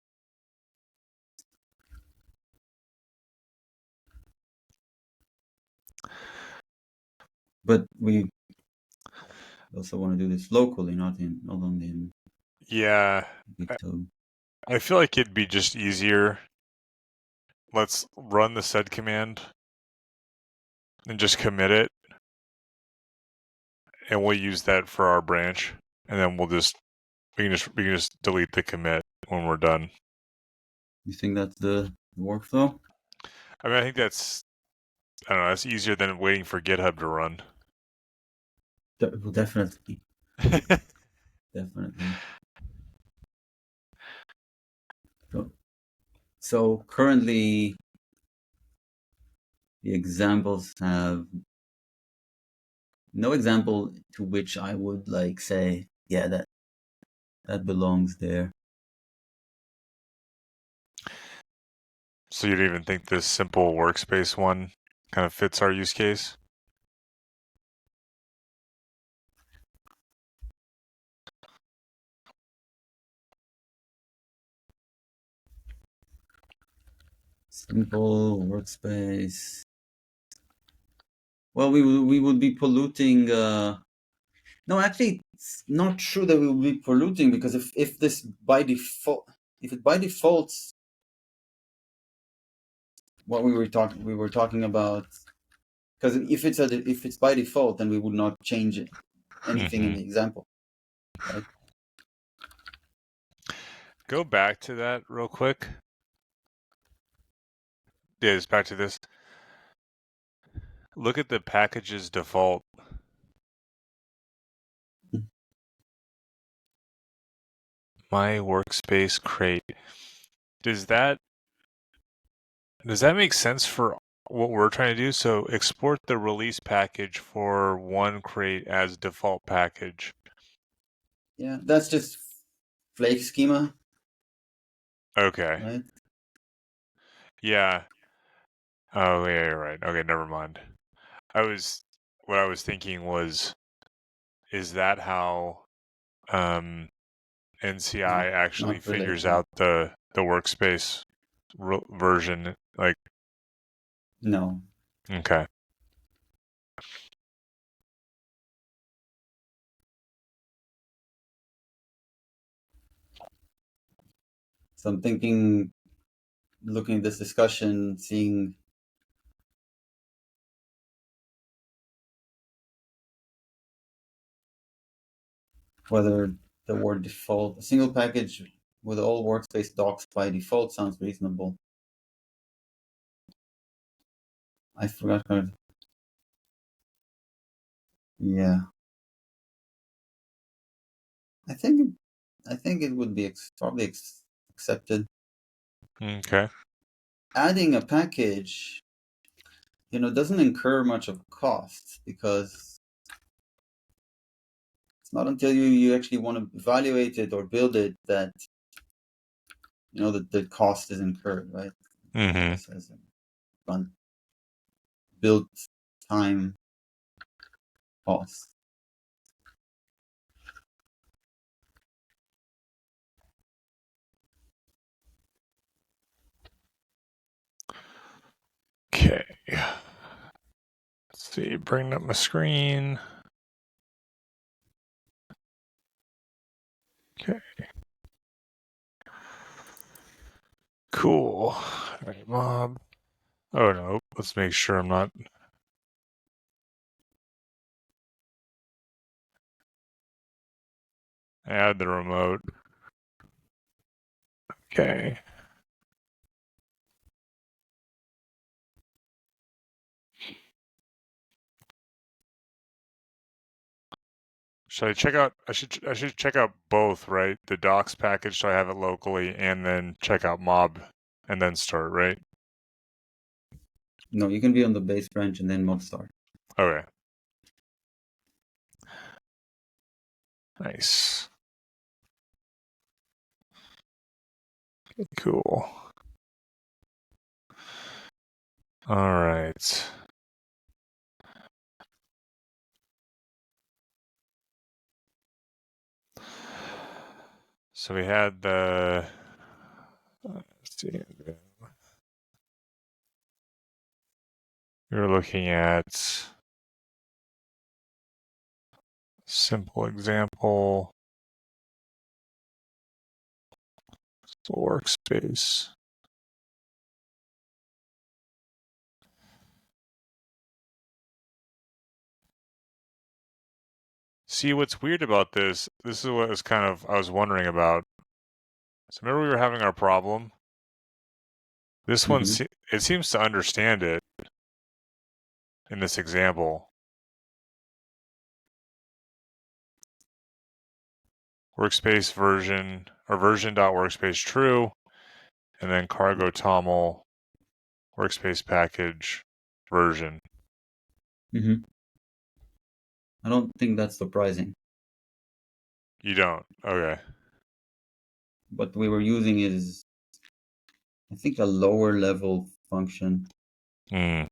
But we also want to do this locally, not only in Yeah. GitHub. I feel like it'd be just easier. Let's run the sed command and just commit it, and we'll use that for our branch, and then we can just delete the commit when we're done. You think that's the workflow? I mean, I think that's easier than waiting for GitHub to run. Well, definitely. Definitely. So currently the examples have no example to which I would like say, yeah, that belongs there. So you don't even think this simple workspace one kind of fits our use case? Simple workspace. Well, we would be polluting. No, actually, it's not true that we will be polluting, because if this by default, if it by defaults what we were talking about, because if it's by default, then we would not change anything in the example, right? Go back to that real quick. Yeah, just back to this. Look at the package's default. My workspace crate. Does that make sense for what we're trying to do? So export the release package for one crate as default package. Yeah, that's just flake schema, Okay. right? Yeah. Oh, yeah, you're right. Okay, never mind. What I was thinking was, is that how NCI No, actually not figures related. out the workspace version? Like, No. okay. So I'm thinking, looking at this discussion, seeing whether the word default, a single package with all workspace docs by default sounds reasonable. I forgot how. Yeah, I think it would be probably accepted. Okay. Adding a package, doesn't incur much of a cost, because it's not until you actually want to evaluate it or build it that that the cost is incurred, right? Mm-hmm. As a run build time cost. Okay. Let's see. Bring up my screen. Okay. Cool. All right, mob. Oh no. Let's make sure I'm not. Add the remote. Okay. Should I check out? I should check out both, right? The docs package, so I have it locally, and then check out mob, and then start, right? No, you can be on the base branch and then mob start. Okay. Nice. Cool. All right. So we had the. Let's see. We were looking at simple example workspace. See, what's weird about this is what was I was wondering about. So remember we were having our problem? This one, Mm-hmm. it seems to understand it in this example. Workspace version, or version.workspace true, and then cargo toml workspace package version. Mm-hmm. I don't think that's surprising. You don't? Okay. What we were using is, I think, a lower level function Mm.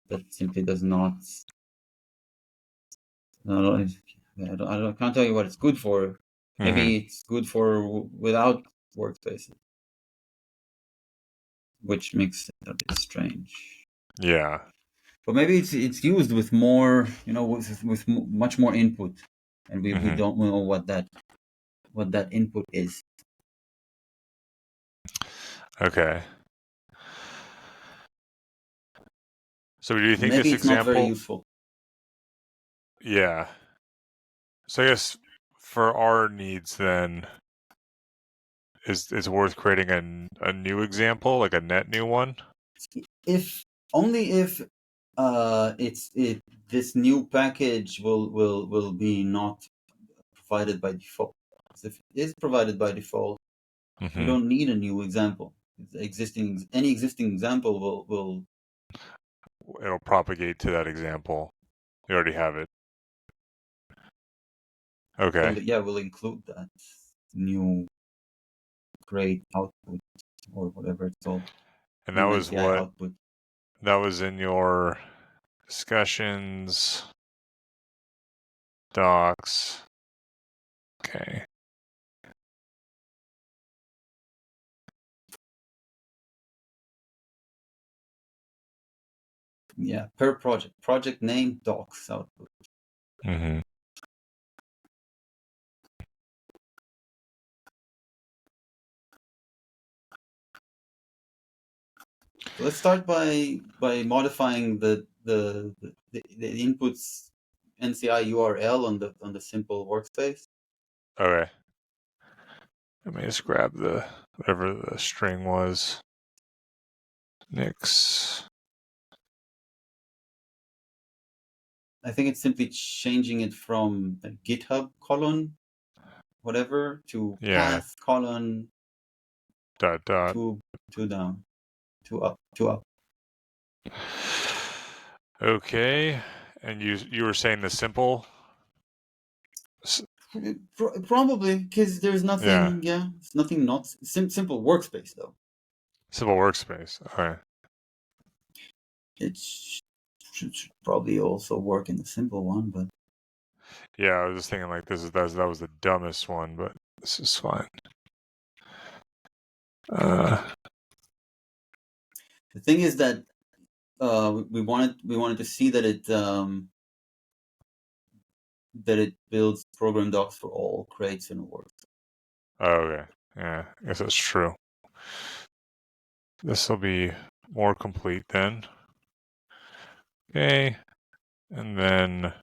that simply does not. No, I can't tell you what it's good for. Mm-hmm. Maybe it's good for without workspaces. which makes it a bit strange. Yeah. But maybe it's used with more, with much more input, and we don't know what that input is. Okay. So do you think Maybe this it's not very example? useful. Yeah. So I guess for our needs, then, it's worth creating a new example, like a net new one. If only if this new package will be not provided by default. Because if it is provided by default, we don't need a new example. Any existing example will It'll propagate to that example. You already have it. Okay. will include that new great output or whatever it's called, And that new was NCI what output. that was in your discussions docs. Okay. Yeah, per project name docs output. Mm-hmm. So let's start by modifying the inputs NCI URL on the simple workspace. Okay. Let me just grab the whatever the string was. Nix. I think it's simply changing it from a GitHub colon whatever to Yeah. path colon Dot dot. two down, two up. Okay. And you were saying the simple. Probably because there's Yeah. nothing. Yeah, it's nothing not simple workspace though. Simple workspace. Okay. It should probably also work in the simple one, but Yeah, I was just thinking like that was the dumbest one, but this is fine. the thing is that we wanted to see that it builds program docs for all crates and works. Okay. Yeah, I guess that's true. This will be more complete then. Okay. And then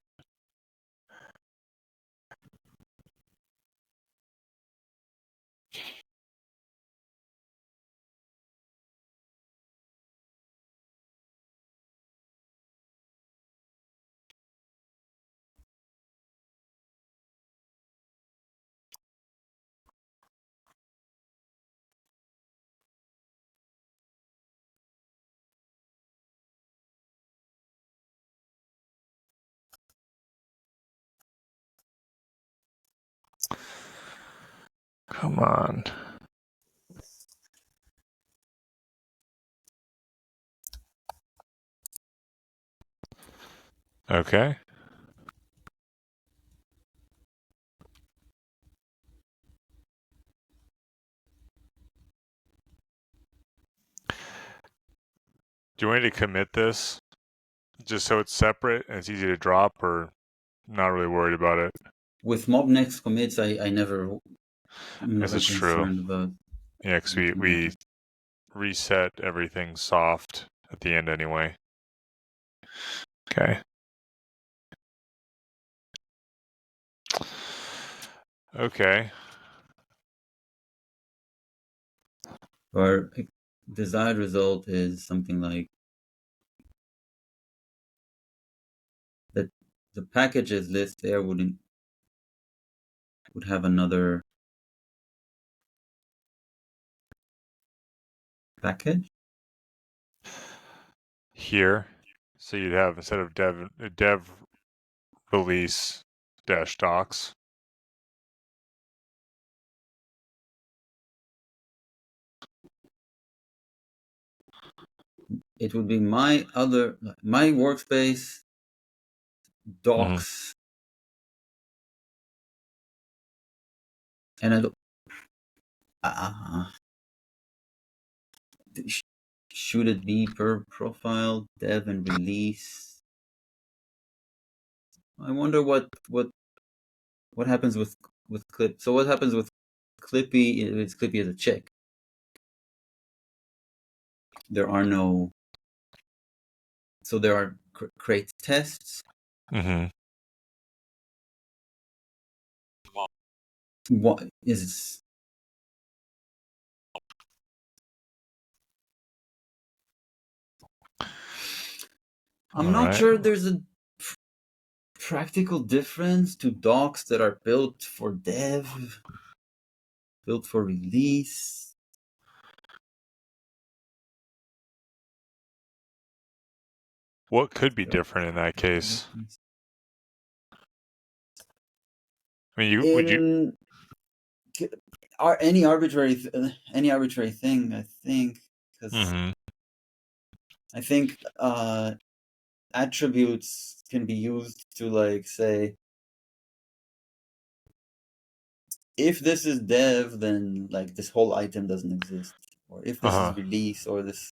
come on. Okay. Do you want me to commit this just so it's separate and it's easy to drop, or not really worried about it? With mobnext commits, I'm I guess never it's true. concerned about Yeah, because we reset everything soft at the end anyway. Okay. Okay. Our desired result is something like that. The packages list there would have another package. Here, so you'd have instead of dev release dash docs. It would be my workspace docs, and I don't. should it be per profile, dev and release? I wonder what happens with clip. So what happens with Clippy? It's Clippy as a check. There are no. So there are create tests. Mm-hmm. What is? I'm All not right. sure there's a practical difference to docs that are built for dev, built for release. What could be different in that case? I mean, would you? In any arbitrary thing, I think, because Mm-hmm. I think attributes can be used to like say, if this is dev, then like this whole item doesn't exist, or if this Uh-huh. is release, or this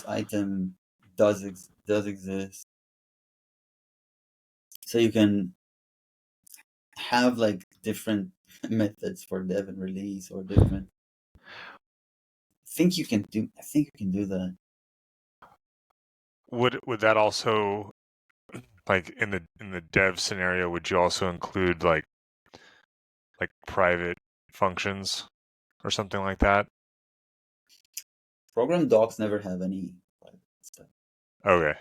item does exist. So you can have like different methods for dev and release, or different. I think you can do that. Would that also, like in the dev scenario, would you also include like private functions or something like that? Program docs never have any like stuff. Okay.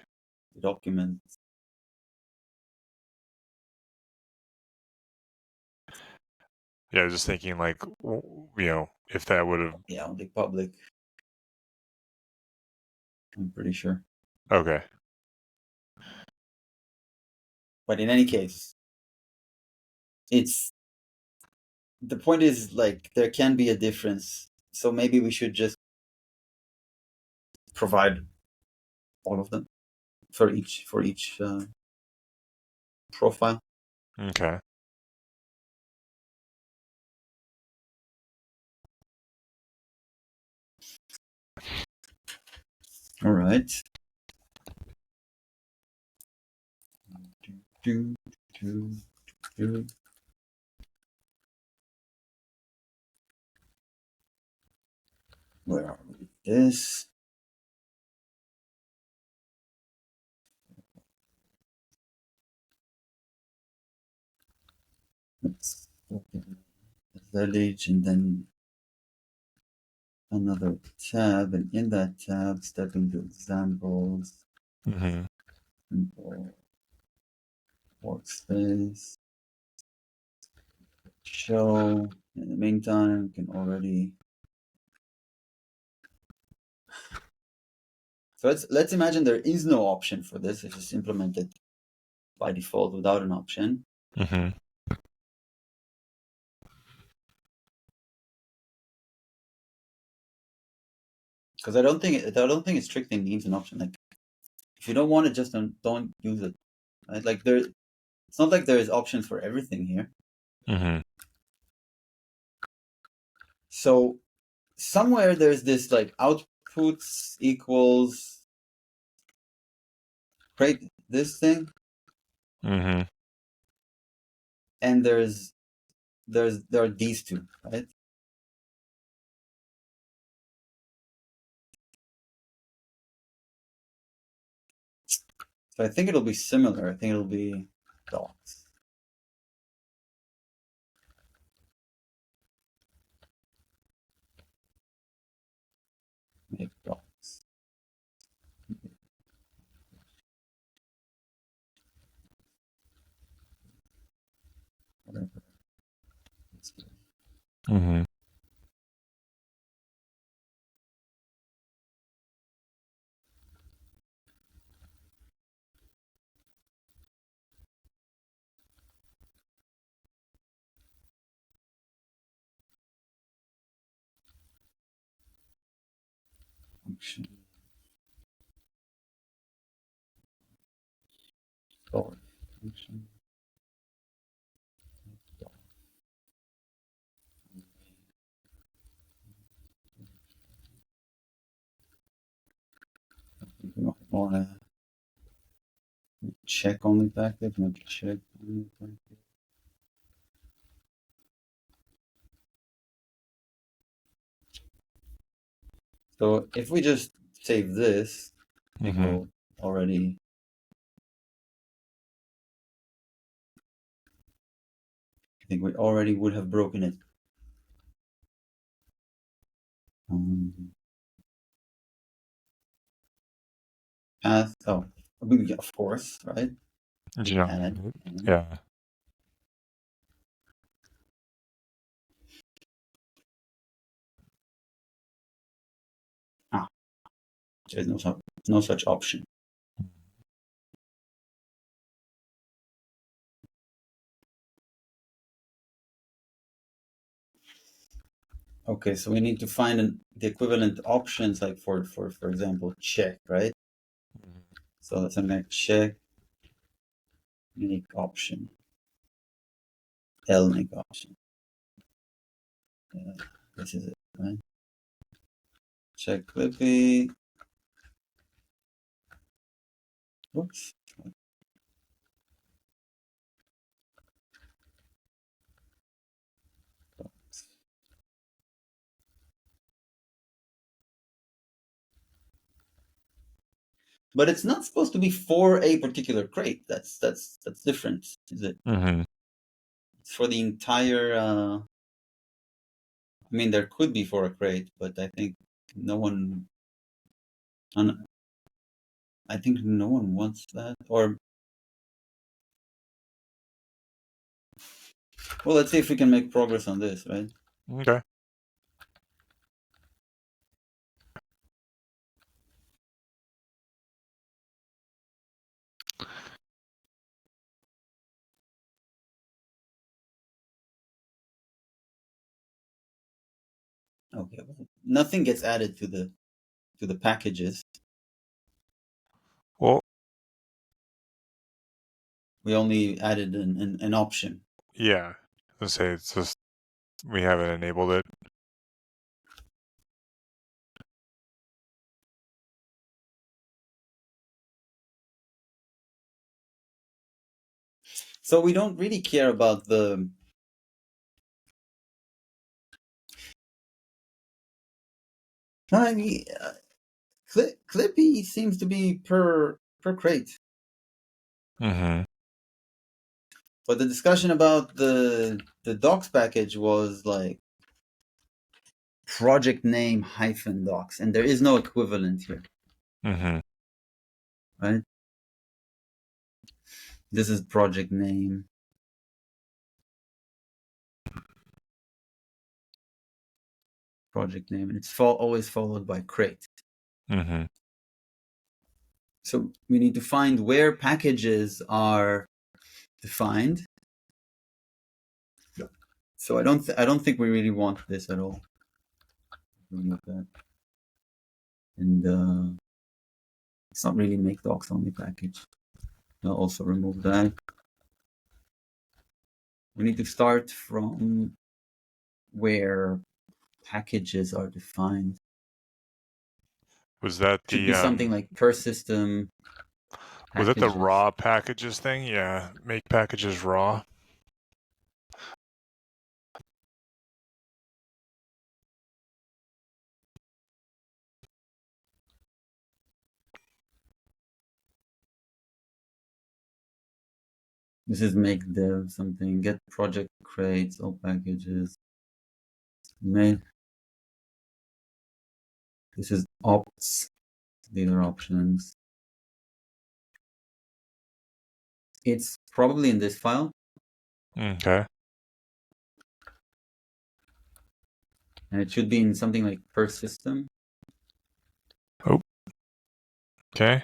Documents. Yeah, I was just thinking like if that would have. Yeah, only public. I'm pretty sure. Okay. But in any case, it's the point is like there can be a difference. So maybe we should just provide all of them for each profile. Okay. All right. Do, do, do. Where are we? This. Let's open the village and then another tab, and in that tab, step into examples, Mm-hmm. simple workspace, show. In the meantime, we can already. So let's imagine there is no option for this. It's just implemented by default without an option. Mm-hmm. Because I don't think it strictly needs an option. Like if you don't want it, just don't use it. Right? Like it's not like there is options for everything here. Mm-hmm. So somewhere there's this like outputs equals create this thing, Mm-hmm. and there are these two, right? So I think it'll be similar. I think it'll be docs. Make docs. Whatever. Mm-hmm. Function. Story. Function. or check only package, not check only package. So if we just save this, I think we'll already. I think we already would have broken it. Path. Oh, of course, right? Yeah. Yeah. There's no such option. Okay, so we need to find the equivalent options, like for example, check, right? So that's something like check unique option, unique option. This is it, right? Check Clippy. Oops. But it's not supposed to be for a particular crate. That's different, is it? It's for the entire. I mean, there could be for a crate, but I think no one. I think no one wants that. Or well, let's see if we can make progress on this, right? Okay. Okay. Well, nothing gets added to the packages. Well, We only added an option. yeah. Let's say it's just we haven't enabled it. So we don't really care about the. I mean, Clippy seems to be per crate. But the discussion about the docs package was like project name hyphen docs, and there is no equivalent here, right? This is project name. Project name, and it's always followed by crate. So we need to find where packages are defined. So I don't think we really want this at all. Remove that, and it's not really make docs only package. I'll also remove that. We need to start from where packages are defined. Was that Should be something like per system. Was that the Packages. raw packages thing? Yeah, make packages raw. This is make dev something, get project crates, all packages. Make. This is ops. These are options. It's probably in this file. Okay. And it should be in something like per system. Oh. Okay.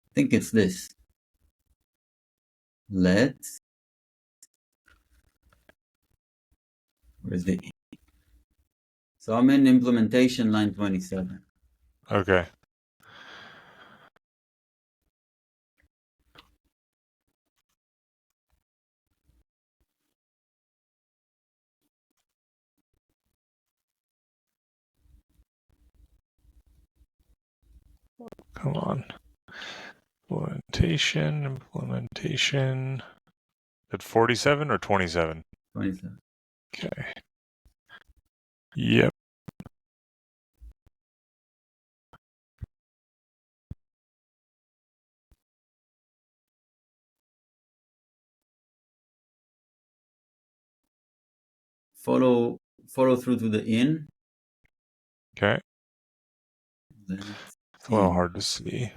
I think it's this. Let's. Where's the? So I'm in implementation line 27. Okay. Come on. Implementation. At 47 or 27? 27. Okay. Yep. Follow through to the in. Okay. That's It's a little in. hard to see.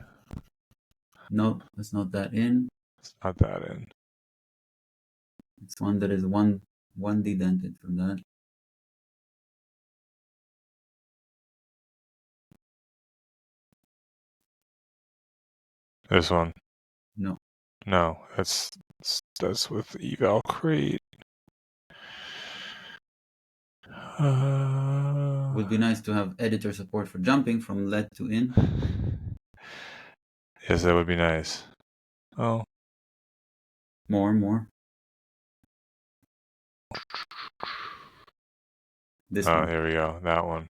No, that's not that in. It's not that in. It's one that is one dedented from that. This one. No. No, that's with eval crate. Would be nice to have editor support for jumping from let to in. Yes, that would be nice. Oh. More. This Oh, one. here we go. That one.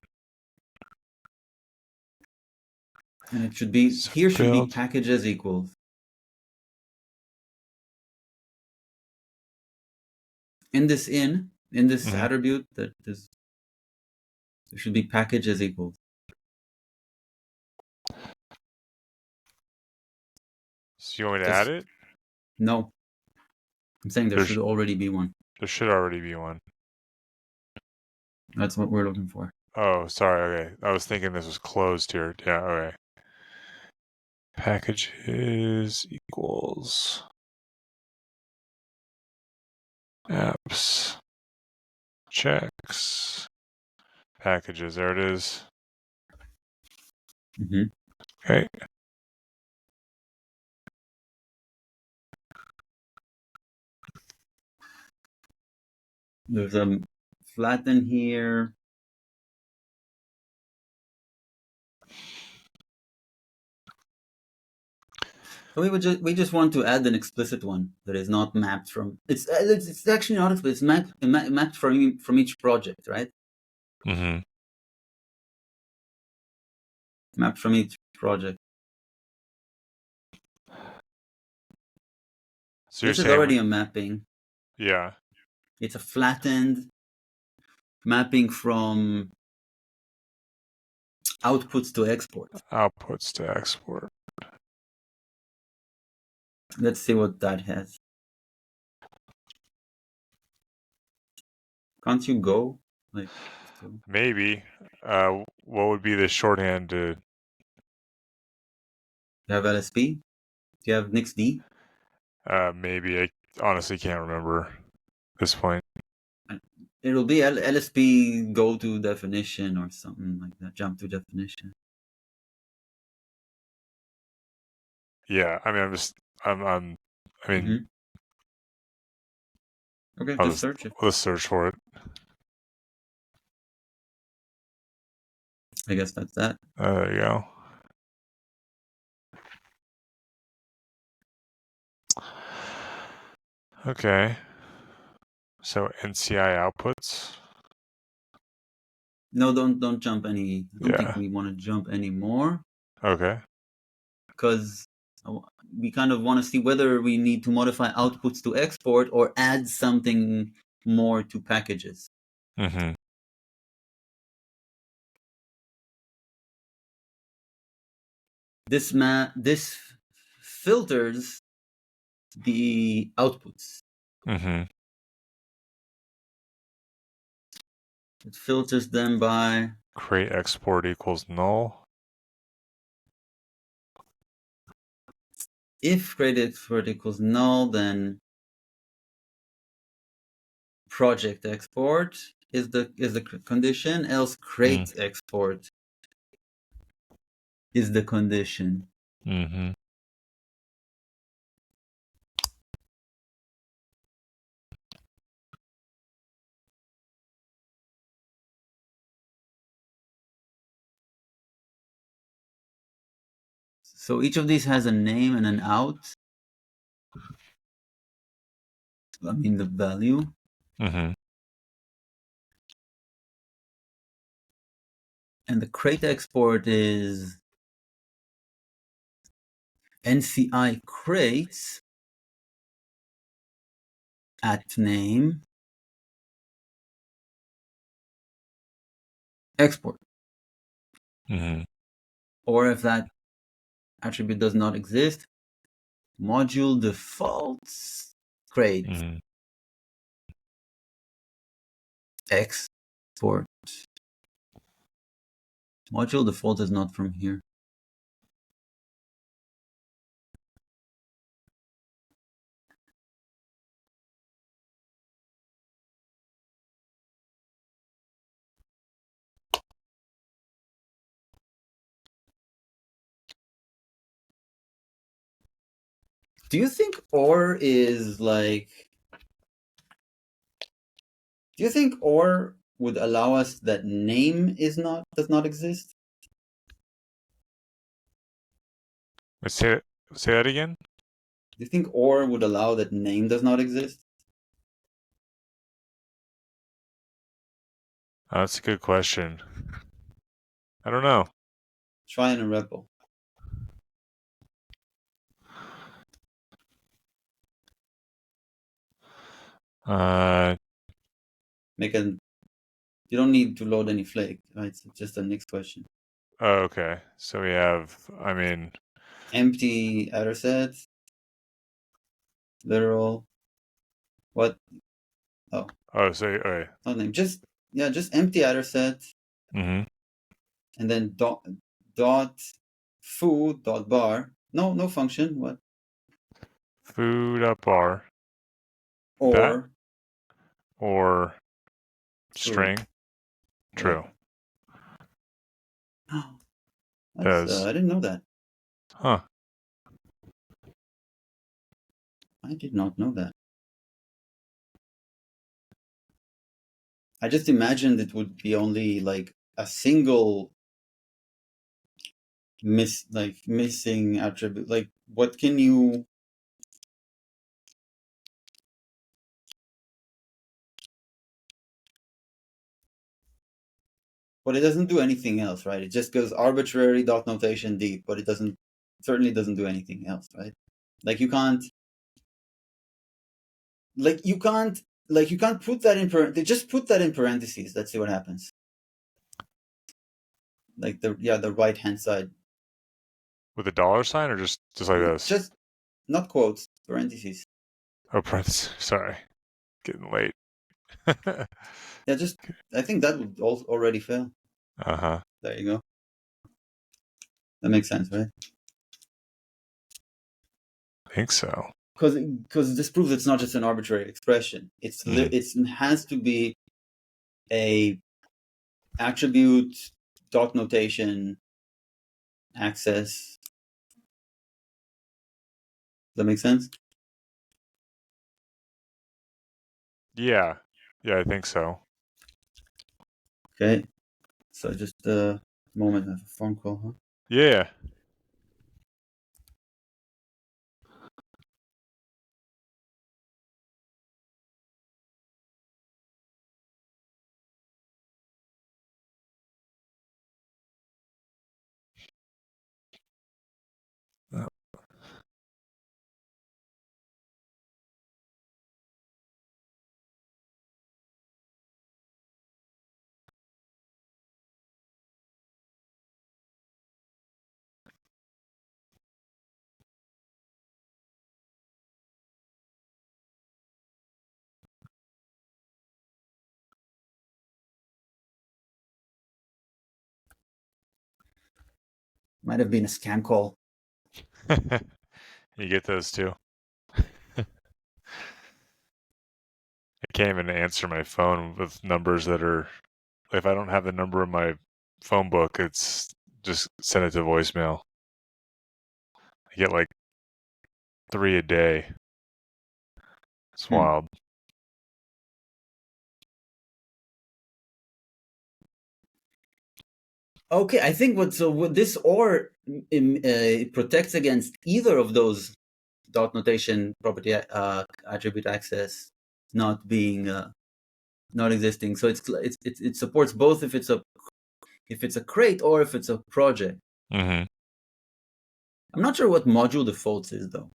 And it should be, So here should be build. packages equals. In this attribute that is, there should be packages equals. So you want me to add it? No. I'm saying there should already be one. There should already be one. That's what we're looking for. Oh, sorry. Okay. I was thinking this was closed here. Yeah, okay. Packages equals apps checks packages. There it is. Mm-hmm. Okay. There's a flatten here. So we just want to add an explicit one that is not mapped from. It's actually not explicit. It's mapped from each project, right? Mm-hmm. Mapped from each project. So This is already a mapping. Yeah. It's a flattened mapping from outputs to export. Outputs to export. Let's see what that has. Can't you go? Maybe. What would be the shorthand to? You have LSP? Do you have NixD? Maybe. I honestly can't remember at this point. It'll be LSP go to definition or something like that. Jump to definition. Yeah. I mean, Mm-hmm. Okay, just search it. Let's search for it. I guess that's that. There you go. Okay. So NCI outputs. No, don't jump any. I don't think we want to jump any more. Okay. Because we kind of want to see whether we need to modify outputs to export or add something more to packages. Mm-hmm. This filters the outputs. Mm-hmm. It filters them by Create export equals null. if create export equals null, then project export is the condition, else crate export is the condition. Mm-hmm. So each of these has a name and an out. I mean the value. Mm-hmm. And the crate export is NCI crates at name export. Or if that attribute does not exist, module defaults crate export. Module default is not from here. Do you think or is like... Do you think or would allow us that name does not exist? Say that again? Do you think or would allow that name does not exist? That's a good question. I don't know. Try in a REPL. You don't need to load any flake, right? It's just a next question. Oh, okay. So we have, empty attr set, literal. What? Oh. Oh, so okay. Not name. Just empty attr set. And then dot food dot bar. No function. What? Food.bar. Or string. True. That's, I didn't know that. Huh. I did not know that. I just imagined it would be only like a single missing attribute. Like, what can you... But it doesn't do anything else, right? It just goes arbitrary dot notation deep, but it certainly doesn't do anything else, right? Like you can't put that in parentheses. Just put that in parentheses. Let's see what happens. Like the right hand side. With a dollar sign or just like this? Just not quotes, parentheses. Oh, parentheses. Sorry. Getting late. Yeah, I think that would already fail. There you go. That makes sense, right? I think so. Because this proves it's not just an arbitrary expression. It has to be a attribute dot notation access. Does that make sense? Yeah, I think so. Okay, so just a moment, I have a phone call, huh? Yeah. Might have been a scam call. You get those too. I can't even answer my phone with numbers that are... If I don't have the number in my phone book, it's just send it to voicemail. I get like 3 a day. It's wild. Okay, I think what this or it protects against either of those dot notation property attribute access not being not existing. So it supports both if it's a crate or if it's a project. I'm not sure what module defaults is though.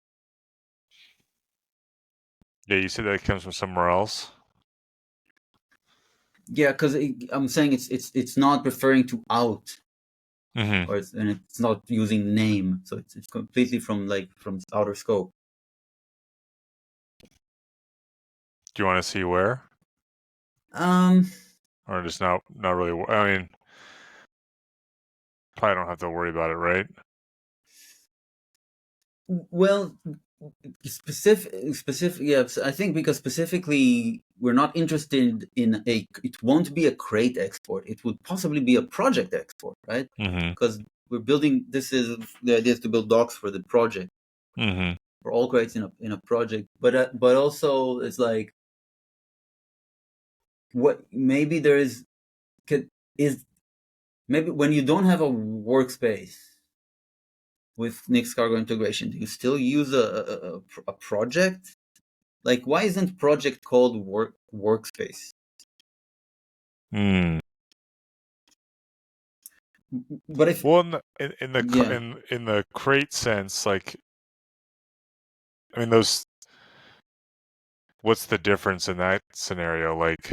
Yeah, you said that comes from somewhere else. Yeah, because I'm saying it's not referring to out, Mm-hmm. and it's not using name, so it's completely from outer scope. Do you want to see where, Um, or just not really? I mean, probably don't have to worry about it, right? well, specific, yeah. I think because specifically we're not interested in it won't be a crate export. It would possibly be a project export, right? Mm-hmm. Because we're building. The idea is to build docs for the project, Mm-hmm. for all crates in a project. But also it's like, what maybe there is maybe when you don't have a workspace with Nix cargo integration, do you still use a project? Like, why isn't project called workspace? Mm. But if Well, yeah, in the crate sense, like, I mean, those. What's the difference in that scenario? Like,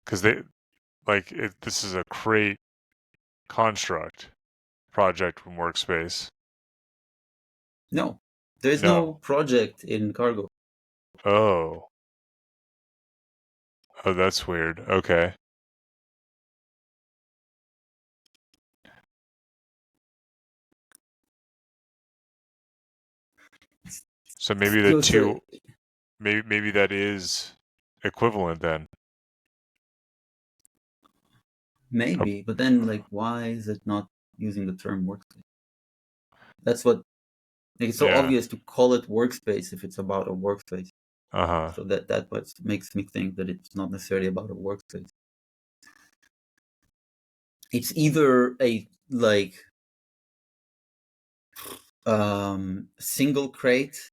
because this is a crate construct project from workspace. no, there is no No. project in cargo. Oh. Oh, that's weird. Okay. So maybe the So two, maybe that is equivalent then. Oh, maybe, but then like, why is it not using the term workspace? That's what, like, it's so yeah. obvious to call it workspace if it's about a workspace. Uh-huh. So that what makes me think that it's not necessarily about a workspace. It's either a single crate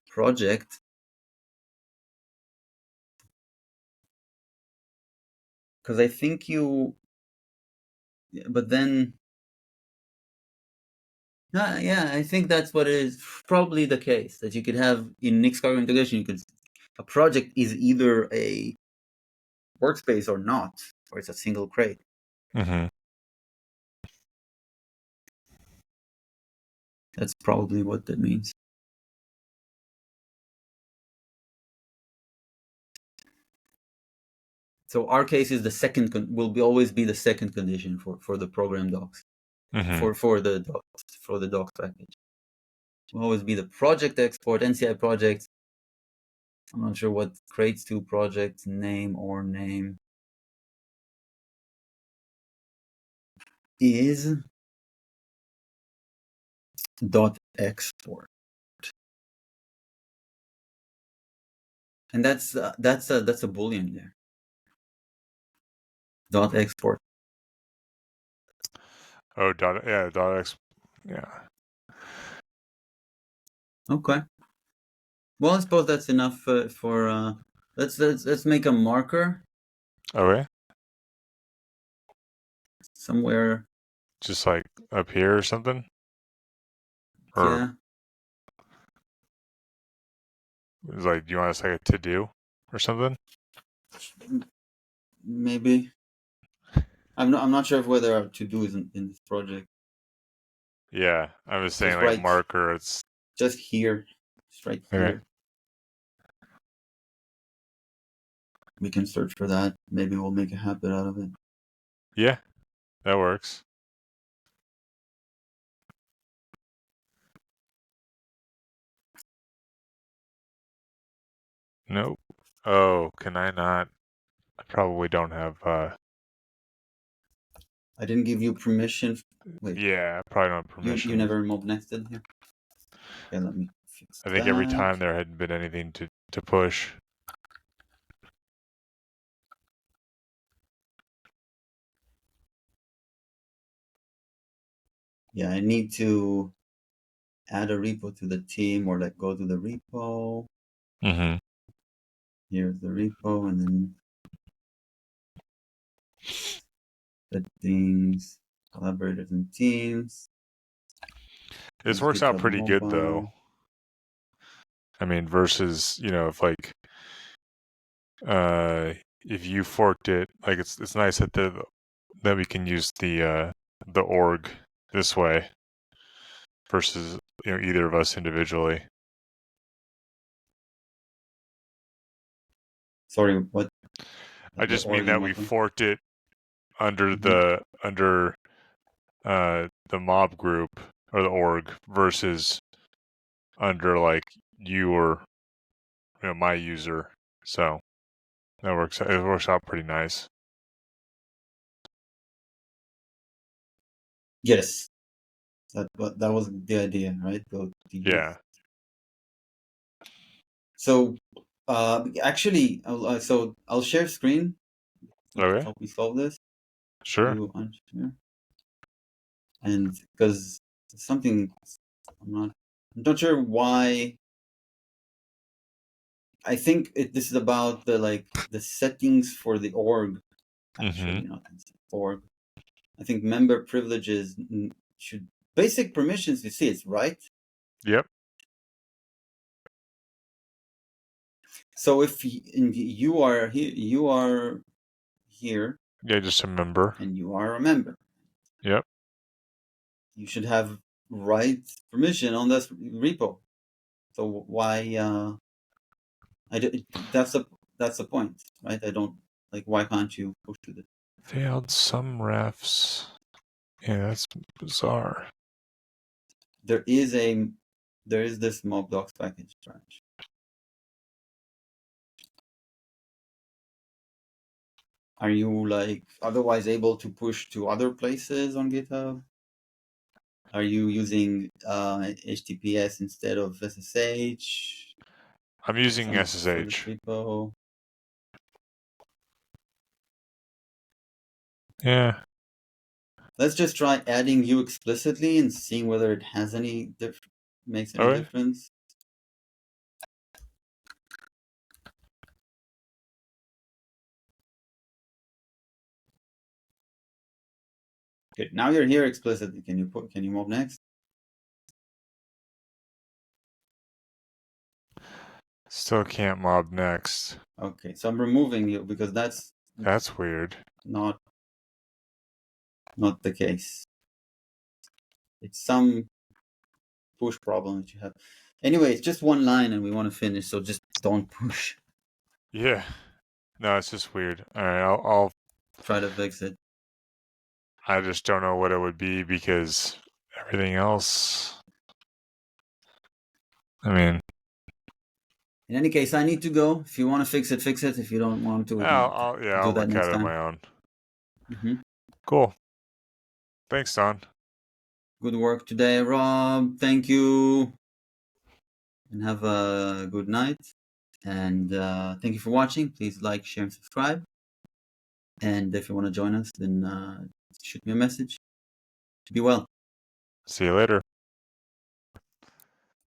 project, because I think but then yeah, I think that's what is probably the case, that you could have in Nix cargo integration. A project is either a workspace or not, or it's a single crate. Mm-hmm. That's probably what that means. So our case is the second always be the second condition for the program docs, Mm-hmm. for the docs package. Will always be the project export, NCI project. I'm not sure what crates to project name is dot export, and that's a boolean there. Dot export. Oh, dot X. Yeah. Okay. Well, I suppose that's enough for. Let's make a marker Okay. somewhere. Just like up here or something? Or Yeah, is like, do you want us like a to do or something? maybe. I'm not sure if whether our to do is in this project. Yeah. I was saying Just like right, marker. It's just here, just right okay. here. We can search for that. Maybe we'll make a habit out of it. Yeah, that works. Nope. Oh, can I not? I probably don't have. I didn't give you permission. Wait, Yeah, I probably don't have you permission. never mob nested here. Okay, let me fix I think every that. time there hadn't been anything to push. Yeah, I need to add a repo to the team, or like go to the repo. Mm-hmm. Here's the repo, and then Settings, collaborators and teams. This Use works out GitHub pretty good though. Mobile. I mean, versus, if like if you forked it, like it's nice that we can use the org this way versus either of us individually. Sorry, what? I The just mean org in that we what way? forked it under Mhm. the mob group or the org versus under like you or my user. So it works out pretty nice. Yes, that was the idea, right? Go to use. Yeah. So, actually, I'll share screen. Okay. Help me solve this. Sure. You unshare, and because something I'm not sure why. I think this is about the settings for the org. Mm-hmm. Actually, not org. I think member privileges should basic permissions. You see, it's right. Yep. So if you are here, Yeah, just a member. and you are a member, Yep. you should have right permission on this repo. So why? That's the point, right? I don't why can't you push to this? Failed some refs. Yeah, that's bizarre. There is this mobdocs package branch. Are you otherwise able to push to other places on GitHub? Are you using HTTPS instead of SSH? I'm using For this SSH. repo. Yeah. Let's just try adding you explicitly and seeing whether it has makes any Okay. difference. Okay, now you're here explicitly. Can you mob next? Still can't mob next. Okay, so I'm removing you because that's weird. not the case. It's some push problem that you have. Anyway, it's just one line and we want to finish, so just don't push. Yeah. No, it's just weird. All right, I'll Try to fix it. I just don't know what it would be because everything else. I mean, In any case, I need to go. If you want to fix it, fix it. If you don't want to, we can I'll do that look next at it on time. my own. Mm-hmm. Cool. Thanks, Don. Good work today, Rob. Thank you. And have a good night. And thank you for watching. Please like, share, and subscribe. And if you want to join us, then shoot me a message. Be well. See you later.